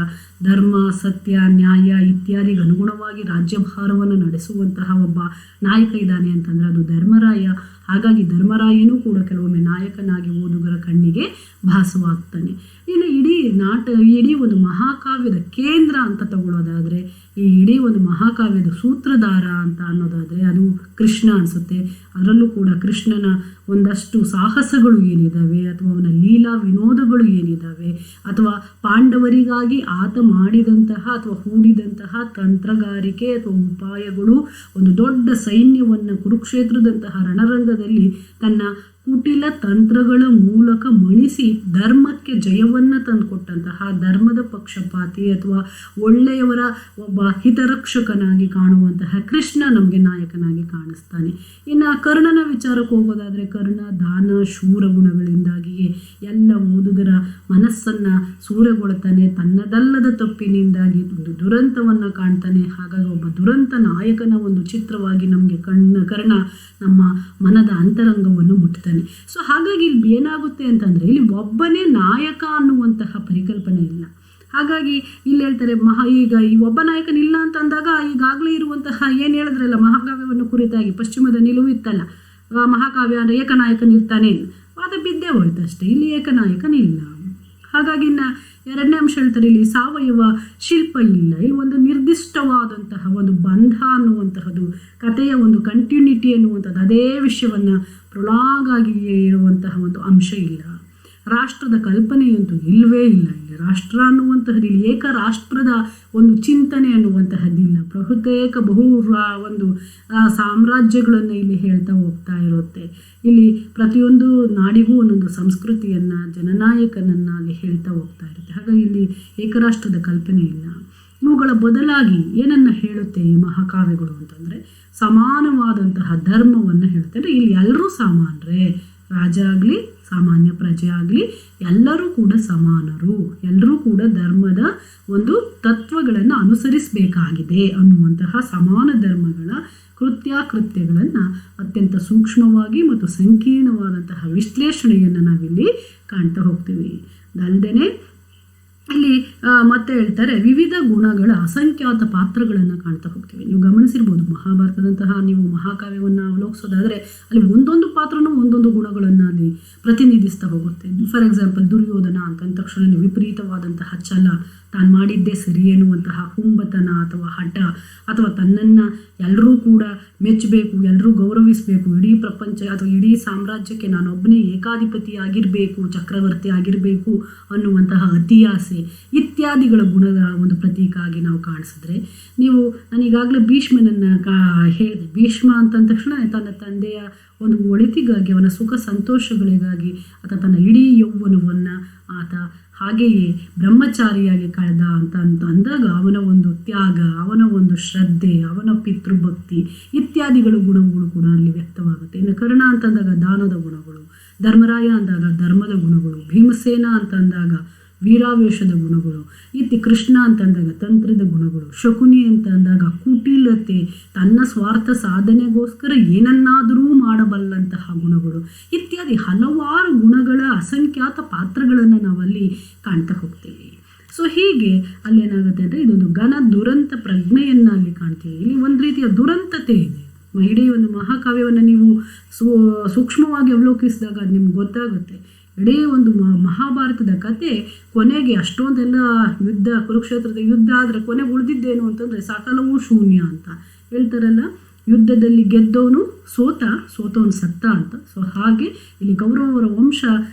ಧರ್ಮ, ಸತ್ಯ, ನ್ಯಾಯ ಇತ್ಯಾದಿಗೆ ಅನುಗುಣವಾಗಿ ರಾಜ್ಯಭಾರವನ್ನು ನಡೆಸುವಂತಹ ಒಬ್ಬ ನಾಯಕ ಇದ್ದಾನೆ ಅಂತಂದರೆ ಅದು ಧರ್ಮರಾಯ. ಹಾಗಾಗಿ ಧರ್ಮರಾಯನೂ ಕೂಡ ಕೆಲವೊಮ್ಮೆ ನಾಯಕನಾಗಿ ಓದುಗರ ಕಣ್ಣಿಗೆ ಭಾಸವಾಗ್ತಾನೆ. ಇನ್ನು ಇಡೀ ಒಂದು ಮಹಾಕಾವ್ಯದ ಕೇಂದ್ರ ಅಂತ ತಗೊಳ್ಳೋದಾದರೆ, ಈ ಇಡೀ ಒಂದು ಮಹಾಕಾವ್ಯದ ಸೂತ್ರಧಾರ ಅಂತ ಅನ್ನೋದಾದರೆ ಅದು ಕೃಷ್ಣ ಅನಿಸುತ್ತೆ. ಅದರಲ್ಲೂ ಕೂಡ ಕೃಷ್ಣನ ಒಂದಷ್ಟು ಸಾಹಸಗಳು ಏನಿದ್ದಾವೆ, ಅಥವಾ ಅವನ ಲೀಲಾ ವಿನೋದಗಳು ಏನಿದ್ದಾವೆ, ಅಥವಾ ಪಾಂಡವರಿಗಾಗಿ ಆತ ಮಾಡಿದಂತಹ ಅಥವಾ ಹೂಡಿದಂತಹ ತಂತ್ರಗಾರಿಕೆ ಅಥವಾ ಉಪಾಯಗಳು, ಒಂದು ದೊಡ್ಡ ಸೈನ್ಯವನ್ನು ಕುರುಕ್ಷೇತ್ರದಂತಹ ರಣರಂಗದಲ್ಲಿ ತನ್ನ ಕುಟಿಲ ತಂತ್ರಗಳ ಮೂಲಕ ಮಣಿಸಿ ಧರ್ಮಕ್ಕೆ ಜಯವನ್ನು ತಂದುಕೊಟ್ಟಂತಹ ಧರ್ಮದ ಪಕ್ಷಪಾತಿ ಅಥವಾ ಒಳ್ಳೆಯವರ ಒಬ್ಬ ಹಿತರಕ್ಷಕನಾಗಿ ಕಾಣುವಂತಹ ಕೃಷ್ಣ ನಮಗೆ ನಾಯಕನಾಗಿ ಕಾಣಿಸ್ತಾನೆ. ಇನ್ನು ಕರ್ಣನ ವಿಚಾರಕ್ಕೆ ಹೋಗೋದಾದರೆ ಕರ್ಣ ದಾನ ಶೂರ ಗುಣಗಳಿಂದಾಗಿಯೇ ಎಲ್ಲ ಓದುಗರ ಮನಸ್ಸನ್ನು ಸೂರೆಗೊಳ್ತಾನೆ. ತನ್ನದಲ್ಲದ ತಪ್ಪಿನಿಂದಾಗಿ ಒಂದು ದುರಂತವನ್ನು ಕಾಣ್ತಾನೆ. ಹಾಗಾಗಿ ಒಬ್ಬ ದುರಂತ ನಾಯಕನ ಒಂದು ಚಿತ್ರವಾಗಿ ನಮಗೆ ಕರ್ಣ ನಮ್ಮ ಮನದ ಅಂತರಂಗವನ್ನು ಮುಟ್ತಾನೆ. ಸೊ ಹಾಗಾಗಿ ಇಲ್ಲಿ ಏನಾಗುತ್ತೆ ಅಂತಂದರೆ ಇಲ್ಲಿ ಒಬ್ಬನೇ ನಾಯಕ ಅನ್ನುವಂತಹ ಪರಿಕಲ್ಪನೆ ಇಲ್ಲ. ಹಾಗಾಗಿ ಇಲ್ಲಿ ಹೇಳ್ತಾರೆ ಈಗ ಈ ಒಬ್ಬ ನಾಯಕನಿಲ್ಲ ಅಂತಂದಾಗ ಈಗಾಗಲೇ ಇರುವಂತಹ ಏನು ಹೇಳಿದ್ರಲ್ಲ ಮಹಾಕಾವ್ಯವನ್ನು ಕುರಿತಾಗಿ ಪಶ್ಚಿಮದ ನಿಲುವು ಇತ್ತಲ್ಲ, ಮಹಾಕಾವ್ಯ ಅಂದರೆ ಏಕನಾಯಕನಿರ್ತಾನೆ, ವಾದ ಬಿದ್ದೇ ಹೋಯ್ತು ಅಷ್ಟೇ. ಇಲ್ಲಿ ಏಕನಾಯಕನಿಲ್ಲ. ಹಾಗಾಗಿ ಎರಡನೇ ಅಂಶ ಹೇಳ್ತಾರೆ, ಇಲ್ಲಿ ಸಾವಯವ ಶಿಲ್ಪ ಇಲ್ಲ. ಇಲ್ಲಿ ಒಂದು ನಿರ್ದಿಷ್ಟವಾದಂತಹ ಒಂದು ಬಂಧ ಅನ್ನುವಂತಹದ್ದು, ಕಥೆಯ ಒಂದು ಕಂಟಿನ್ಯೂಟಿ ಅನ್ನುವಂಥದ್ದು, ಅದೇ ವಿಷಯವನ್ನು ಪ್ರೊಲಾಗಾಗಿ ಇರುವಂತಹ ಒಂದು ಅಂಶ ಇಲ್ಲ. ರಾಷ್ಟ್ರದ ಕಲ್ಪನೆಯಂತೂ ಇಲ್ಲವೇ ಇಲ್ಲ. ಇಲ್ಲಿ ರಾಷ್ಟ್ರ ಅನ್ನುವಂತಹದ್ದು, ಇಲ್ಲಿ ಏಕ ರಾಷ್ಟ್ರದ ಒಂದು ಚಿಂತನೆ ಅನ್ನುವಂತಹದ್ದಿಲ್ಲ. ಬಹುತೇಕ ಒಂದು ಸಾಮ್ರಾಜ್ಯಗಳನ್ನು ಇಲ್ಲಿ ಹೇಳ್ತಾ ಹೋಗ್ತಾ ಇರುತ್ತೆ. ಇಲ್ಲಿ ಪ್ರತಿಯೊಂದು ನಾಡಿಗೂ ಒಂದೊಂದು ಸಂಸ್ಕೃತಿಯನ್ನು, ಜನನಾಯಕನನ್ನು ಅಲ್ಲಿ ಹೇಳ್ತಾ ಹೋಗ್ತಾ ಇರುತ್ತೆ. ಹಾಗಾಗಿ ಇಲ್ಲಿ ಏಕರಾಷ್ಟ್ರದ ಕಲ್ಪನೆ ಇಲ್ಲ. ಇವುಗಳ ಬದಲಾಗಿ ಏನನ್ನು ಹೇಳುತ್ತೆ ಈ ಮಹಾಕಾವ್ಯಗಳು ಅಂತಂದರೆ, ಸಮಾನವಾದಂತಹ ಧರ್ಮವನ್ನು ಹೇಳುತ್ತೆ. ಅಂದರೆ ಇಲ್ಲಿ ಎಲ್ಲರೂ ಸಮಾನರೇ, ರಾಜ ಆಗಲಿ ಸಾಮಾನ್ಯ ಪ್ರಜೆ ಆಗಲಿ ಎಲ್ಲರೂ ಕೂಡ ಸಮಾನರು, ಎಲ್ಲರೂ ಕೂಡ ಧರ್ಮದ ಒಂದು ತತ್ವಗಳನ್ನು ಅನುಸರಿಸಬೇಕಾಗಿದೆ ಅನ್ನುವಂತಹ ಸಮಾನ ಧರ್ಮಗಳ ಕೃತ್ಯಗಳನ್ನು ಅತ್ಯಂತ ಸೂಕ್ಷ್ಮವಾಗಿ ಮತ್ತು ಸಂಕೀರ್ಣವಾದಂತಹ ವಿಶ್ಲೇಷಣೆಯನ್ನು ನಾವಿಲ್ಲಿ ಕಾಣ್ತಾ ಹೋಗ್ತೀವಿ. ಅದಲ್ಲದೆ ಇಲ್ಲಿ ಮತ್ತೆ ಹೇಳ್ತಾರೆ, ವಿವಿಧ ಗುಣಗಳ ಅಸಂಖ್ಯಾತ ಪಾತ್ರಗಳನ್ನು ಕಾಣ್ತಾ ಹೋಗ್ತೀವಿ. ನೀವು ಗಮನಿಸಿರ್ಬೋದು, ಮಹಾಭಾರತದಂತಹ ನೀವು ಮಹಾಕಾವ್ಯವನ್ನು ಅವಲೋಕಿಸೋದಾದರೆ ಅಲ್ಲಿ ಒಂದೊಂದು ಪಾತ್ರನೂ ಒಂದೊಂದು ಗುಣಗಳನ್ನು ಅಲ್ಲಿ ಪ್ರತಿನಿಧಿಸ್ತಾ ಹೋಗುತ್ತೆ. ಫಾರ್ ಎಕ್ಸಾಂಪಲ್ ದುರ್ಯೋಧನ ಅಂತಂದ ತಕ್ಷಣ ವಿಪರೀತವಾದಂತಹ ಛಲ, ತಾನು ಮಾಡಿದ್ದೇ ಸರಿ ಎನ್ನುವಂತಹ ಹುಂಬತನ ಅಥವಾ ಹಠ, ಅಥವಾ ತನ್ನನ್ನು ಎಲ್ಲರೂ ಕೂಡ ಮೆಚ್ಚಬೇಕು, ಎಲ್ಲರೂ ಗೌರವಿಸಬೇಕು, ಇಡೀ ಪ್ರಪಂಚ ಅಥವಾ ಇಡೀ ಸಾಮ್ರಾಜ್ಯಕ್ಕೆ ನಾನೊಬ್ಬನೇ ಏಕಾಧಿಪತಿ ಆಗಿರಬೇಕು, ಚಕ್ರವರ್ತಿ ಆಗಿರಬೇಕು ಅನ್ನುವಂತಹ ಅತಿಯಾಸೆ ಇತ್ಯಾದಿಗಳ ಗುಣದ ಒಂದು ಪ್ರತೀಕ ಆಗಿ ನಾವು ಕಾಣಿಸಿದ್ರೆ, ನೀವು ನಾನೀಗಾಗಲೇ ಭೀಷ್ಮನನ್ನು ಹೇಳಿದೆ. ಭೀಷ್ಮ ಅಂತಂದ ತಕ್ಷಣ ತನ್ನ ತಂದೆಯ ಒಂದು ಒಳಿತಿಗಾಗಿ, ಅವನ ಸುಖ ಸಂತೋಷಗಳಿಗಾಗಿ ಅಥವಾ ತನ್ನ ಇಡೀ ಯೌವನವನ್ನು ಆತ ಹಾಗೆಯೇ ಬ್ರಹ್ಮಚಾರಿಯಾಗಿ ಕಳೆದ ಅಂತ ಅಂದಾಗ ಅವನ ಒಂದು ತ್ಯಾಗ, ಅವನ ಒಂದು ಶ್ರದ್ಧೆ, ಅವನ ಪಿತೃಭಕ್ತಿ ಇತ್ಯಾದಿಗಳ ಗುಣಗಳು ಕೂಡ ಅಲ್ಲಿ ವ್ಯಕ್ತವಾಗುತ್ತೆ. ಇನ್ನು ಕರ್ಣ ಅಂತಂದಾಗ ದಾನದ ಗುಣಗಳು, ಧರ್ಮರಾಯ ಅಂದಾಗ ಧರ್ಮದ ಗುಣಗಳು, ಭೀಮಸೇನ ಅಂತಂದಾಗ ವೀರಾವೇಶದ ಗುಣಗಳು, ಕೃಷ್ಣ ಅಂತಂದಾಗ ತಂತ್ರದ ಗುಣಗಳು, ಶಕುನಿ ಅಂತ ಅಂದಾಗ ಕುಟಿಲತೆ, ತನ್ನ ಸ್ವಾರ್ಥ ಸಾಧನೆಗೋಸ್ಕರ ಏನನ್ನಾದರೂ ಮಾಡಬಲ್ಲಂತಹ ಗುಣಗಳು ಇತ್ಯಾದಿ ಹಲವಾರು ಗುಣಗಳ ಅಸಂಖ್ಯಾತ ಪಾತ್ರಗಳನ್ನು ನಾವಲ್ಲಿ ಕಾಣ್ತಾ ಹೋಗ್ತೀವಿ. ಸೊ ಹೀಗೆ ಅಲ್ಲೇನಾಗುತ್ತೆ ಅಂದರೆ ಇದೊಂದು ಘನ ದುರಂತ ಪ್ರಜ್ಞೆಯನ್ನು ಅಲ್ಲಿ ಕಾಣ್ತೀವಿ. ಇಲ್ಲಿ ಒಂದು ರೀತಿಯ ದುರಂತತೆ ಇದೆ. ಇಡೀ ಒಂದು ಮಹಾಕಾವ್ಯವನ್ನು ನೀವು ಸೂಕ್ಷ್ಮವಾಗಿ ಅವಲೋಕಿಸಿದಾಗ ಅದು ನಿಮ್ಗೆ ಗೊತ್ತಾಗುತ್ತೆ. ಇಡೀ ಒಂದು ಮಹಾಭಾರತದ ಕತೆ ಕೊನೆಗೆ ಅಷ್ಟೊಂದೆಲ್ಲ ಯುದ್ಧ, ಕುರುಕ್ಷೇತ್ರದ ಯುದ್ಧ ಆದರೆ ಕೊನೆಗೆ ಉಳಿದಿದ್ದೇನು ಅಂತಂದರೆ ಸಕಲವೂ ಶೂನ್ಯ ಅಂತ ಹೇಳ್ತಾರಲ್ಲ, ಯುದ್ಧದಲ್ಲಿ ಗೆದ್ದವನು ಸೋತವನು ಸತ್ತ ಅಂತ. ಸೊ ಹಾಗೆ ಇಲ್ಲಿ ಕೌರವರ ವಂಶ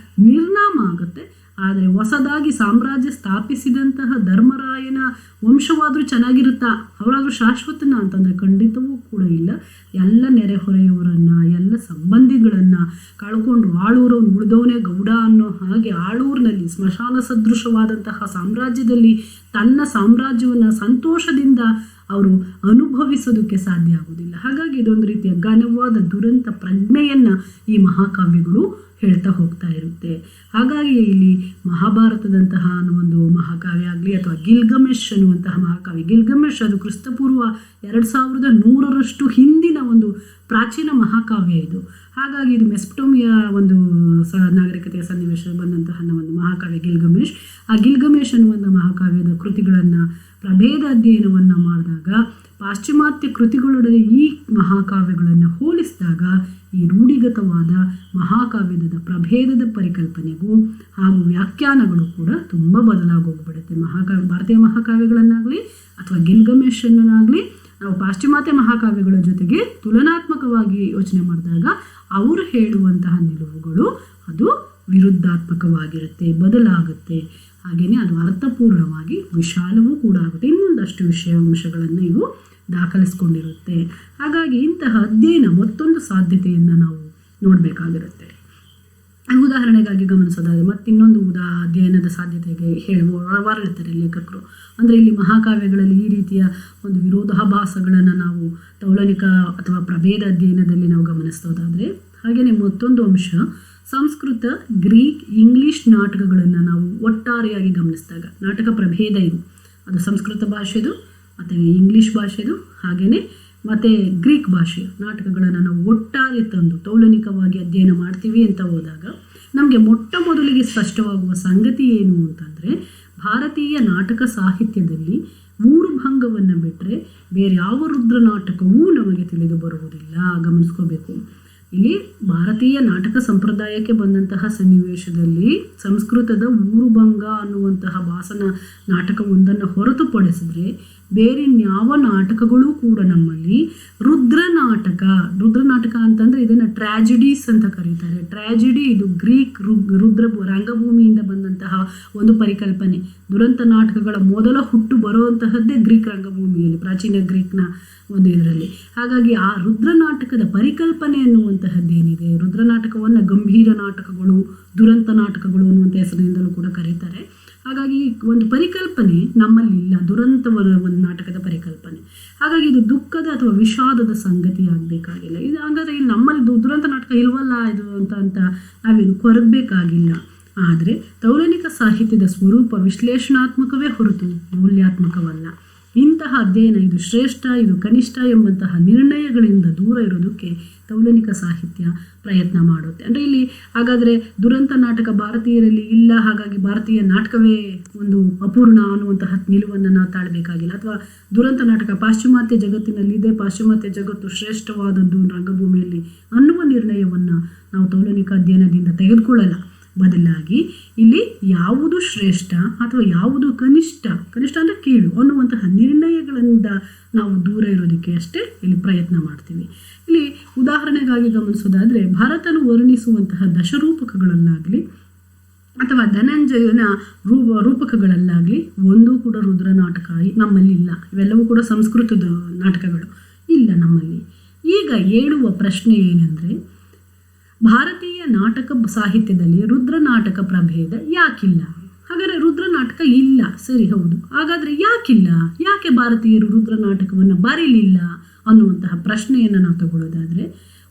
ನಿರ್ನಾಮ ಆಗುತ್ತೆ. ಆದರೆ ಹೊಸದಾಗಿ ಸಾಮ್ರಾಜ್ಯ ಸ್ಥಾಪಿಸಿದಂತಹ ಧರ್ಮರಾಯನ ವಂಶವಾದರೂ ಚೆನ್ನಾಗಿರುತ್ತಾ, ಅವರಾದರೂ ಶಾಶ್ವತನ ಅಂತಂದರೆ ಖಂಡಿತವೂ ಕೂಡ ಇಲ್ಲ. ಎಲ್ಲ ನೆರೆಹೊರೆಯವರನ್ನು, ಎಲ್ಲ ಸಂಬಂಧಿಗಳನ್ನು ಕಳ್ಕೊಂಡು ಆಳೂರವನು ಉಳಿದವನೇ ಗೌಡ ಅನ್ನೋ ಹಾಗೆ ಆಳೂರಿನಲ್ಲಿ ಸ್ಮಶಾನ ಸದೃಶವಾದಂತಹ ಸಾಮ್ರಾಜ್ಯದಲ್ಲಿ ತನ್ನ ಸಾಮ್ರಾಜ್ಯವನ್ನು ಸಂತೋಷದಿಂದ ಅವರು ಅನುಭವಿಸೋದಕ್ಕೆ ಸಾಧ್ಯ ಆಗೋದಿಲ್ಲ. ಹಾಗಾಗಿ ಇದೊಂದು ರೀತಿಯ ಘನವಾದ ದುರಂತ ಪ್ರಜ್ಞೆಯನ್ನು ಈ ಮಹಾಕಾವ್ಯಗಳು ಹೇಳ್ತಾ ಹೋಗ್ತಾ ಇರುತ್ತೆ. ಹಾಗಾಗಿ ಇಲ್ಲಿ ಮಹಾಭಾರತದಂತಹ ಒಂದು ಮಹಾಕಾವ್ಯ ಆಗಲಿ ಅಥವಾ ಗಿಲ್ಗಮೆಶ್ ಅನ್ನುವಂತಹ ಮಹಾಕಾವ್ಯ, ಗಿಲ್ಗಮೆಶ್ ಅದು ಕ್ರಿಸ್ತಪೂರ್ವ 2100 ಹಿಂದಿನ ಒಂದು ಪ್ರಾಚೀನ ಮಹಾಕಾವ್ಯ ಇದು. ಹಾಗಾಗಿ ಇದು ಮೆಸ್ಪಟೋಮಿಯಾ ಒಂದು ನಾಗರಿಕತೆಯ ಸನ್ನಿವೇಶ ಬಂದಂತಹ ಒಂದು ಮಹಾಕಾವ್ಯ ಗಿಲ್ಗಮೆಶ್. ಆ ಗಿಲ್ಗಮೆಶ್ ಅನ್ನುವಂಥ ಮಹಾಕಾವ್ಯದ ಕೃತಿಗಳನ್ನು ಪ್ರಭೇದ ಅಧ್ಯಯನವನ್ನು ಮಾಡಿದಾಗ ಪಾಶ್ಚಿಮಾತ್ಯ ಕೃತಿಗಳೊಡನೆ ಈ ಮಹಾಕಾವ್ಯಗಳನ್ನು ಹೋಲಿಸಿದಾಗ ಈ ರೂಢಿಗತವಾದ ಮಹಾಕಾವ್ಯದ ಪ್ರಭೇದದ ಪರಿಕಲ್ಪನೆಗೂ ಹಾಗೂ ವ್ಯಾಖ್ಯಾನಗಳು ಕೂಡ ತುಂಬ ಬದಲಾಗೋಗ್ಬಿಡುತ್ತೆ. ಭಾರತೀಯ ಮಹಾಕಾವ್ಯಗಳನ್ನಾಗಲಿ ಅಥವಾ ಗಿಲ್ಗಮೆಶನ್ನಾಗಲಿ ನಾವು ಪಾಶ್ಚಿಮಾತ್ಯ ಮಹಾಕಾವ್ಯಗಳ ಜೊತೆಗೆ ತುಲನಾತ್ಮಕವಾಗಿ ಯೋಚನೆ ಮಾಡಿದಾಗ ಅವರು ಹೇಳುವಂತಹ ನಿಲುವುಗಳು ಅದು ವಿರುದ್ಧಾತ್ಮಕವಾಗಿರುತ್ತೆ, ಬದಲಾಗುತ್ತೆ. ಹಾಗೆಯೇ ಅದು ಅರ್ಥಪೂರ್ಣವಾಗಿ ವಿಶಾಲವೂ ಕೂಡ ಆಗುತ್ತೆ. ಇನ್ನೊಂದಷ್ಟು ಅಂಶಗಳನ್ನು ಇವು ದಾಖಲಿಸ್ಕೊಂಡಿರುತ್ತೆ. ಹಾಗಾಗಿ ಇಂತಹ ಅಧ್ಯಯನ ಮತ್ತೊಂದು ಸಾಧ್ಯತೆಯನ್ನು ನಾವು ನೋಡಬೇಕಾಗಿರುತ್ತೆ. ಉದಾಹರಣೆಗಾಗಿ ಗಮನಿಸೋದಾದರೆ ಮತ್ತಿನ್ನೊಂದು ಅಧ್ಯಯನದ ಸಾಧ್ಯತೆಗೆ ಹೊರಳ್ತಾರೆ ಲೇಖಕರು. ಅಂದರೆ ಇಲ್ಲಿ ಮಹಾಕಾವ್ಯಗಳಲ್ಲಿ ಈ ರೀತಿಯ ಒಂದು ವಿರೋಧಾಭಾಸಗಳನ್ನು ನಾವು ತೌಲನಿಕ ಅಥವಾ ಪ್ರಭೇದ ಅಧ್ಯಯನದಲ್ಲಿ ನಾವು ಗಮನಿಸೋದಾದರೆ, ಹಾಗೆಯೇ ಮತ್ತೊಂದು ಅಂಶ ಸಂಸ್ಕೃತ, ಗ್ರೀಕ್, ಇಂಗ್ಲೀಷ್ ನಾಟಕಗಳನ್ನು ನಾವು ಒಟ್ಟಾರೆಯಾಗಿ ಗಮನಿಸಿದಾಗ, ನಾಟಕ ಪ್ರಭೇದ ಇದು, ಅದು ಸಂಸ್ಕೃತ ಭಾಷೆದು ಮತ್ತು ಇಂಗ್ಲೀಷ್ ಭಾಷೆದು ಹಾಗೆಯೇ ಮತ್ತು ಗ್ರೀಕ್ ಭಾಷೆಯ ನಾಟಕಗಳನ್ನು ನಾವು ಒಟ್ಟಾರೆ ತಂದು ತೌಲನಿಕವಾಗಿ ಅಧ್ಯಯನ ಮಾಡ್ತೀವಿ ಅಂತ ಹೋದಾಗ ನಮಗೆ ಮೊಟ್ಟ ಮೊದಲಿಗೆ ಸ್ಪಷ್ಟವಾಗುವ ಸಂಗತಿ ಏನು ಅಂತಂದರೆ, ಭಾರತೀಯ ನಾಟಕ ಸಾಹಿತ್ಯದಲ್ಲಿ ಊರುಭಂಗವನ್ನು ಬಿಟ್ಟರೆ ಬೇರೆ ಯಾವ ರುದ್ರ ನಾಟಕವೂ ನಮಗೆ ತಿಳಿದು ಬರುವುದಿಲ್ಲ. ಗಮನಿಸ್ಕೋಬೇಕು. ಇಲ್ಲಿ ಭಾರತೀಯ ನಾಟಕ ಸಂಪ್ರದಾಯಕ್ಕೆ ಬಂದಂತಹ ಸನ್ನಿವೇಶದಲ್ಲಿ ಸಂಸ್ಕೃತದ ಊರುಭಂಗ ಅನ್ನುವಂತಹ ಭಾಸನ ನಾಟಕವೊಂದನ್ನು ಹೊರತುಪಡಿಸಿದರೆ ಬೇರೆ ಯಾವ ನಾಟಕಗಳೂ ಕೂಡ ನಮ್ಮಲ್ಲಿ ರುದ್ರ ರುದ್ರನಾಟಕ ಅಂತಂದರೆ ಇದನ್ನು ಟ್ರ್ಯಾಜಿಡೀಸ್ ಅಂತ ಕರೀತಾರೆ. ಟ್ರ್ಯಾಜಿಡಿ ಇದು ಗ್ರೀಕ್ ರಂಗಭೂಮಿಯಿಂದ ಬಂದಂತಹ ಒಂದು ಪರಿಕಲ್ಪನೆ. ದುರಂತ ನಾಟಕಗಳ ಮೊದಲ ಹುಟ್ಟು ಬರುವಂತಹದ್ದೇ ಗ್ರೀಕ್ ರಂಗಭೂಮಿಯಲ್ಲಿ, ಪ್ರಾಚೀನ ಗ್ರೀಕ್ನ ಒಂದು ಇದರಲ್ಲಿ. ಹಾಗಾಗಿ ಆ ರುದ್ರನಾಟಕದ ಪರಿಕಲ್ಪನೆ ಅನ್ನುವಂತಹದ್ದೇನಿದೆ, ರುದ್ರನಾಟಕವನ್ನು ಗಂಭೀರ ನಾಟಕಗಳು, ದುರಂತ ನಾಟಕಗಳು ಅನ್ನುವಂಥ ಹೆಸರಿನಿಂದಲೂ ಕೂಡ ಕರೀತಾರೆ. ಹಾಗಾಗಿ ಒಂದು ಪರಿಕಲ್ಪನೆ ನಮ್ಮಲ್ಲಿಲ್ಲ, ದುರಂತವರ ಒಂದು ನಾಟಕದ ಪರಿಕಲ್ಪನೆ. ಹಾಗಾಗಿ ಇದು ದುಃಖದ ಅಥವಾ ವಿಷಾದದ ಸಂಗತಿ ಆಗಬೇಕಾಗಿಲ್ಲ. ಇದು ಹಾಗಾದರೆ ಇಲ್ಲಿ ನಮ್ಮಲ್ಲಿ ದುರಂತ ನಾಟಕ ಇಲ್ವಲ್ಲ ಇದು ಅಂತ ನಾವೇನು ಕೊರಗಬೇಕಾಗಿಲ್ಲ. ಆದರೆ ತೌಲನಿಕ ಸಾಹಿತ್ಯದ ಸ್ವರೂಪ ವಿಶ್ಲೇಷಣಾತ್ಮಕವೇ ಹೊರತು ಮೌಲ್ಯಾತ್ಮಕವಲ್ಲ. ಇಂತಹ ಅಧ್ಯಯನ ಇದು ಶ್ರೇಷ್ಠ, ಇದು ಕನಿಷ್ಠ ಎಂಬಂತಹ ನಿರ್ಣಯಗಳಿಂದ ದೂರ ಇರೋದಕ್ಕೆ ತೌಲನಿಕ ಸಾಹಿತ್ಯ ಪ್ರಯತ್ನ ಮಾಡುತ್ತೆ. ಅಂದರೆ ಇಲ್ಲಿ ಹಾಗಾದರೆ ದುರಂತ ನಾಟಕ ಭಾರತೀಯರಲ್ಲಿ ಇಲ್ಲ, ಹಾಗಾಗಿ ಭಾರತೀಯ ನಾಟಕವೇ ಒಂದು ಅಪೂರ್ಣ ಅನ್ನುವಂತಹ ನಿಲುವನ್ನು ನಾವು ತಾಳಬೇಕಾಗಿಲ್ಲ. ಅಥವಾ ದುರಂತ ನಾಟಕ ಪಾಶ್ಚಿಮಾತ್ಯ ಜಗತ್ತಿನಲ್ಲಿದೆ, ಪಾಶ್ಚಿಮಾತ್ಯ ಜಗತ್ತು ಶ್ರೇಷ್ಠವಾದದ್ದು ರಂಗಭೂಮಿಯಲ್ಲಿ ಅನ್ನುವ ನಿರ್ಣಯವನ್ನು ನಾವು ತೌಲನಿಕ ಅಧ್ಯಯನದಿಂದ ತೆಗೆದುಕೊಳ್ಳಲ್ಲ. ಬದಲಾಗಿ ಇಲ್ಲಿ ಯಾವುದು ಶ್ರೇಷ್ಠ ಅಥವಾ ಯಾವುದು ಕನಿಷ್ಠ ಅಂದರೆ ಕೀಳು ಅನ್ನುವಂತಹ ನಿರ್ಣಯಗಳಿಂದ ನಾವು ದೂರ ಇರೋದಕ್ಕೆ ಅಷ್ಟೇ ಇಲ್ಲಿ ಪ್ರಯತ್ನ ಮಾಡ್ತೀವಿ. ಇಲ್ಲಿ ಉದಾಹರಣೆಗಾಗಿ ಗಮನಿಸೋದಾದರೆ ಭಾರತನು ವರ್ಣಿಸುವಂತಹ ದಶರೂಪಕಗಳಲ್ಲಾಗಲಿ ಅಥವಾ ಧನಂಜಯನ ರೂಪಕಗಳಲ್ಲಾಗಲಿ ಒಂದೂ ಕೂಡ ರುದ್ರ ನಾಟಕ ನಮ್ಮಲ್ಲಿ ಇಲ್ಲ. ಇವೆಲ್ಲವೂ ಕೂಡ ಸಂಸ್ಕೃತದ ನಾಟಕಗಳು ಇಲ್ಲ ನಮ್ಮಲ್ಲಿ. ಈಗ ಹೇಳುವ ಪ್ರಶ್ನೆ ಏನೆಂದರೆ, ಭಾರತೀಯ ನಾಟಕ ಸಾಹಿತ್ಯದಲ್ಲಿ ರುದ್ರ ನಾಟಕ ಪ್ರಭೇದ ಯಾಕಿಲ್ಲ? ಹಾಗಾದರೆ ರುದ್ರ ನಾಟಕ ಇಲ್ಲ, ಸರಿ, ಹೌದು. ಹಾಗಾದರೆ ಯಾಕಿಲ್ಲ? ಯಾಕೆ ಭಾರತೀಯರು ರುದ್ರ ನಾಟಕವನ್ನು ಬರೀಲಿಲ್ಲ ಅನ್ನುವಂತಹ ಪ್ರಶ್ನೆಯನ್ನು ನಾವು ತಗೊಳ್ಳೋದಾದರೆ,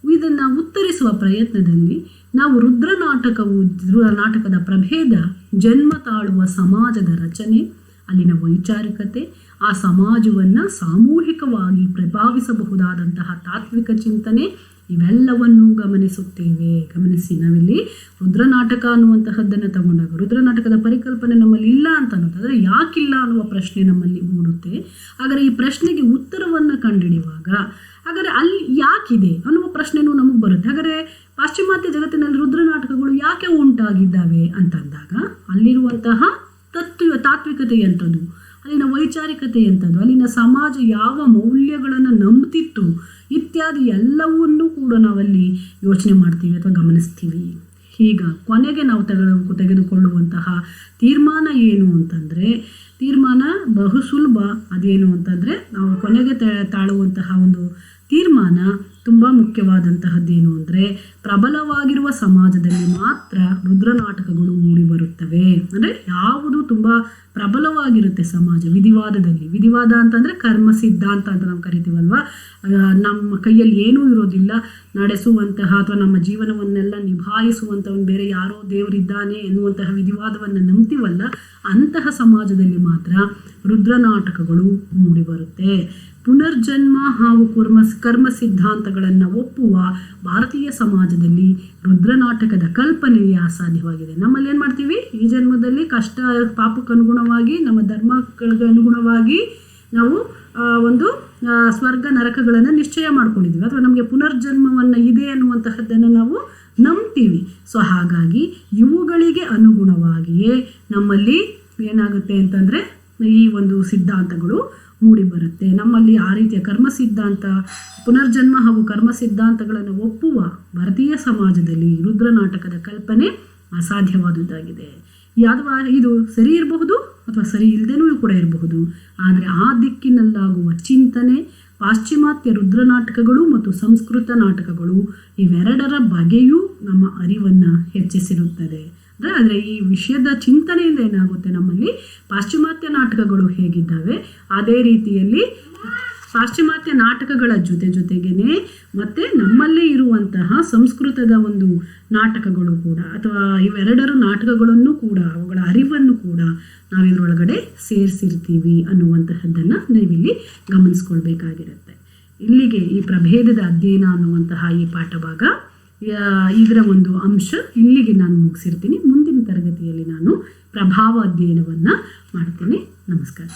ಇದನ್ನು ಉತ್ತರಿಸುವ ಪ್ರಯತ್ನದಲ್ಲಿ ನಾವು ರುದ್ರ ನಾಟಕದ ಪ್ರಭೇದ ಜನ್ಮ ತಾಳುವ ಸಮಾಜದ ರಚನೆ, ಅಲ್ಲಿನ ವೈಚಾರಿಕತೆ, ಆ ಸಮಾಜವನ್ನು ಸಾಮೂಹಿಕವಾಗಿ ಪ್ರಭಾವಿಸಬಹುದಾದಂತಹ ತಾತ್ವಿಕ ಚಿಂತನೆ, ಇವೆಲ್ಲವನ್ನೂ ಗಮನಿಸುತ್ತೇವೆ. ಗಮನಿಸಿ, ನಾವಿಲ್ಲಿ ರುದ್ರನಾಟಕ ಅನ್ನುವಂತಹದ್ದನ್ನು ತಗೊಂಡಾಗ ರುದ್ರನಾಟಕದ ಪರಿಕಲ್ಪನೆ ನಮ್ಮಲ್ಲಿ ಇಲ್ಲ ಅಂತ ಅನ್ನೋದಾದರೆ ಯಾಕಿಲ್ಲ ಅನ್ನುವ ಪ್ರಶ್ನೆ ನಮ್ಮಲ್ಲಿ ಮೂಡುತ್ತೆ. ಹಾಗಾದರೆ ಈ ಪ್ರಶ್ನೆಗೆ ಉತ್ತರವನ್ನು ಕಂಡುಹಿಡಿಯುವಾಗ ಹಾಗಾದರೆ ಅಲ್ಲಿ ಯಾಕಿದೆ ಅನ್ನುವ ಪ್ರಶ್ನೆನೂ ನಮಗೆ ಬರುತ್ತೆ. ಹಾಗಾದರೆ ಪಾಶ್ಚಿಮಾತ್ಯ ಜಗತ್ತಿನಲ್ಲಿ ರುದ್ರನಾಟಕಗಳು ಯಾಕೆ ಉಂಟಾಗಿದ್ದಾವೆ ಅಂತಂದಾಗ ಅಲ್ಲಿರುವಂತಹ ತಾತ್ವಿಕತೆ ಎಂಥದ್ದು, ಅಲ್ಲಿನ ವೈಚಾರಿಕತೆ ಎಂಥದ್ದು, ಅಲ್ಲಿನ ಸಮಾಜ ಯಾವ ಮೌಲ್ಯಗಳನ್ನು ನಂಬ್ತಿತ್ತು ಇತ್ಯಾದಿ ಎಲ್ಲವನ್ನೂ ಕೂಡ ನಾವಲ್ಲಿ ಯೋಚನೆ ಮಾಡ್ತೀವಿ ಅಥವಾ ಗಮನಿಸ್ತೀವಿ. ಈಗ ಕೊನೆಗೆ ನಾವು ತೆಗೆದುಕೊಳ್ಳುವಂತಹ ತೀರ್ಮಾನ ಏನು ಅಂತಂದರೆ, ತೀರ್ಮಾನ ಬಹು ಸುಲಭ. ಅದೇನು ಅಂತಂದರೆ, ನಾವು ಕೊನೆಗೆ ತಾಳುವಂತಹ ಒಂದು ತೀರ್ಮಾನ ತುಂಬ ಮುಖ್ಯವಾದಂತಹದ್ದೇನು ಅಂದರೆ, ಪ್ರಬಲವಾಗಿರುವ ಸಮಾಜದಲ್ಲಿ ಮಾತ್ರ ರುದ್ರನಾಟಕಗಳು ಮೂಡಿಬರುತ್ತವೆ. ಅಂದರೆ ಯಾವುದು ತುಂಬ ಪ್ರಬಲವಾಗಿರುತ್ತೆ ಸಮಾಜ, ವಿಧಿವಾದ ಅಂತಂದರೆ ಕರ್ಮ ಸಿದ್ಧಾಂತ ಅಂತ ನಾವು ಕರಿತೀವಲ್ವ, ನಮ್ಮ ಕೈಯಲ್ಲಿ ಏನೂ ಇರೋದಿಲ್ಲ ನಡೆಸುವಂತಹ ಅಥವಾ ನಮ್ಮ ಜೀವನವನ್ನೆಲ್ಲ ನಿಭಾಯಿಸುವಂಥ ಒಂದು ಬೇರೆ ಯಾರೋ ದೇವರಿದ್ದಾನೆ ಎನ್ನುವಂತಹ ವಿಧಿವಾದವನ್ನು ನಂಬ್ತೀವಲ್ಲ, ಅಂತಹ ಸಮಾಜದಲ್ಲಿ ಮಾತ್ರ ರುದ್ರನಾಟಕಗಳು ಮೂಡಿಬರುತ್ತೆ. ಪುನರ್ಜನ್ಮ ಹಾಗೂ ಕರ್ಮ ಸಿದ್ಧಾಂತಗಳನ್ನು ಒಪ್ಪುವ ಭಾರತೀಯ ಸಮಾಜದಲ್ಲಿ ರುದ್ರನಾಟಕದ ಕಲ್ಪನೆಯೇ ಅಸಾಧ್ಯವಾಗಿದೆ. ನಮ್ಮಲ್ಲಿ ಏನು ಮಾಡ್ತೀವಿ, ಈ ಜನ್ಮದಲ್ಲಿ ಕಷ್ಟ ಪಾಪಕ್ಕನುಗುಣವಾಗಿ ನಮ್ಮ ಧರ್ಮಗಳಿಗೆ ಅನುಗುಣವಾಗಿ ನಾವು ಒಂದು ಸ್ವರ್ಗ ನರಕಗಳನ್ನು ನಿಶ್ಚಯ ಮಾಡ್ಕೊಂಡಿದ್ದೀವಿ, ಅಥವಾ ನಮಗೆ ಪುನರ್ಜನ್ಮವನ್ನು ಇದೆ ಅನ್ನುವಂತಹದ್ದನ್ನು ನಾವು ನಂಬ್ತೀವಿ. ಸೊ ಹಾಗಾಗಿ ಇವುಗಳಿಗೆ ಅನುಗುಣವಾಗಿಯೇ ನಮ್ಮಲ್ಲಿ ಏನಾಗುತ್ತೆ ಅಂತಂದರೆ ಈ ಒಂದು ಸಿದ್ಧಾಂತಗಳು ಮೂಡಿಬರುತ್ತೆ. ನಮ್ಮಲ್ಲಿ ಆ ರೀತಿಯ ಕರ್ಮ ಸಿದ್ಧಾಂತ, ಪುನರ್ಜನ್ಮ ಹಾಗೂ ಕರ್ಮ ಸಿದ್ಧಾಂತಗಳನ್ನು ಒಪ್ಪುವ ಭಾರತೀಯ ಸಮಾಜದಲ್ಲಿ ರುದ್ರನಾಟಕದ ಕಲ್ಪನೆ ಅಸಾಧ್ಯವಾದುದಾಗಿದೆ. ಅಥವಾ ಇದು ಸರಿ ಇರಬಹುದು ಅಥವಾ ಸರಿ ಇಲ್ಲದೇನೂ ಕೂಡ ಇರಬಹುದು. ಆದರೆ ಆ ದಿಕ್ಕಿನಲ್ಲಾಗುವ ಚಿಂತನೆ, ಪಾಶ್ಚಿಮಾತ್ಯ ರುದ್ರನಾಟಕಗಳು ಮತ್ತು ಸಂಸ್ಕೃತ ನಾಟಕಗಳು ಇವೆರಡರ ಬಗೆಯೂ ನಮ್ಮ ಅರಿವನ್ನು ಹೆಚ್ಚಿಸಿರುತ್ತದೆ. ಆದರೆ ಈ ವಿಷಯದ ಚಿಂತನೆಯಿಂದ ಏನಾಗುತ್ತೆ, ನಮ್ಮಲ್ಲಿ ಪಾಶ್ಚಿಮಾತ್ಯ ನಾಟಕಗಳು ಹೇಗಿದ್ದಾವೆ ಅದೇ ರೀತಿಯಲ್ಲಿ ಪಾಶ್ಚಿಮಾತ್ಯ ನಾಟಕಗಳ ಜೊತೆಗೇನೆ ಮತ್ತು ನಮ್ಮಲ್ಲೇ ಇರುವಂತಹ ಸಂಸ್ಕೃತದ ಒಂದು ನಾಟಕಗಳು ಕೂಡ, ಅಥವಾ ಇವೆರಡರ ನಾಟಕಗಳನ್ನು ಕೂಡ, ಅವುಗಳ ಅರಿವನ್ನು ಕೂಡ ನಾವಿದರೊಳಗಡೆ ಸೇರಿಸಿರ್ತೀವಿ ಅನ್ನುವಂತಹದ್ದನ್ನು ನಾವಿಲ್ಲಿ ಗಮನಿಸ್ಕೊಳ್ಬೇಕಾಗಿರುತ್ತೆ. ಇಲ್ಲಿಗೆ ಈ ಪ್ರಭೇದದ ಅಧ್ಯಯನ ಅನ್ನುವಂತಹ ಈ ಪಾಠಭಾಗ, ಇದರ ಒಂದು ಅಂಶ ಇಲ್ಲಿಗೆ ನಾನು ಮುಗಿಸಿರ್ತೀನಿ. ಮುಂದಿನ ತರಗತಿಯಲ್ಲಿ ನಾನು ಪ್ರಭಾವ ಅಧ್ಯಯನವನ್ನು ಮಾಡ್ತೀನಿ. ನಮಸ್ಕಾರ.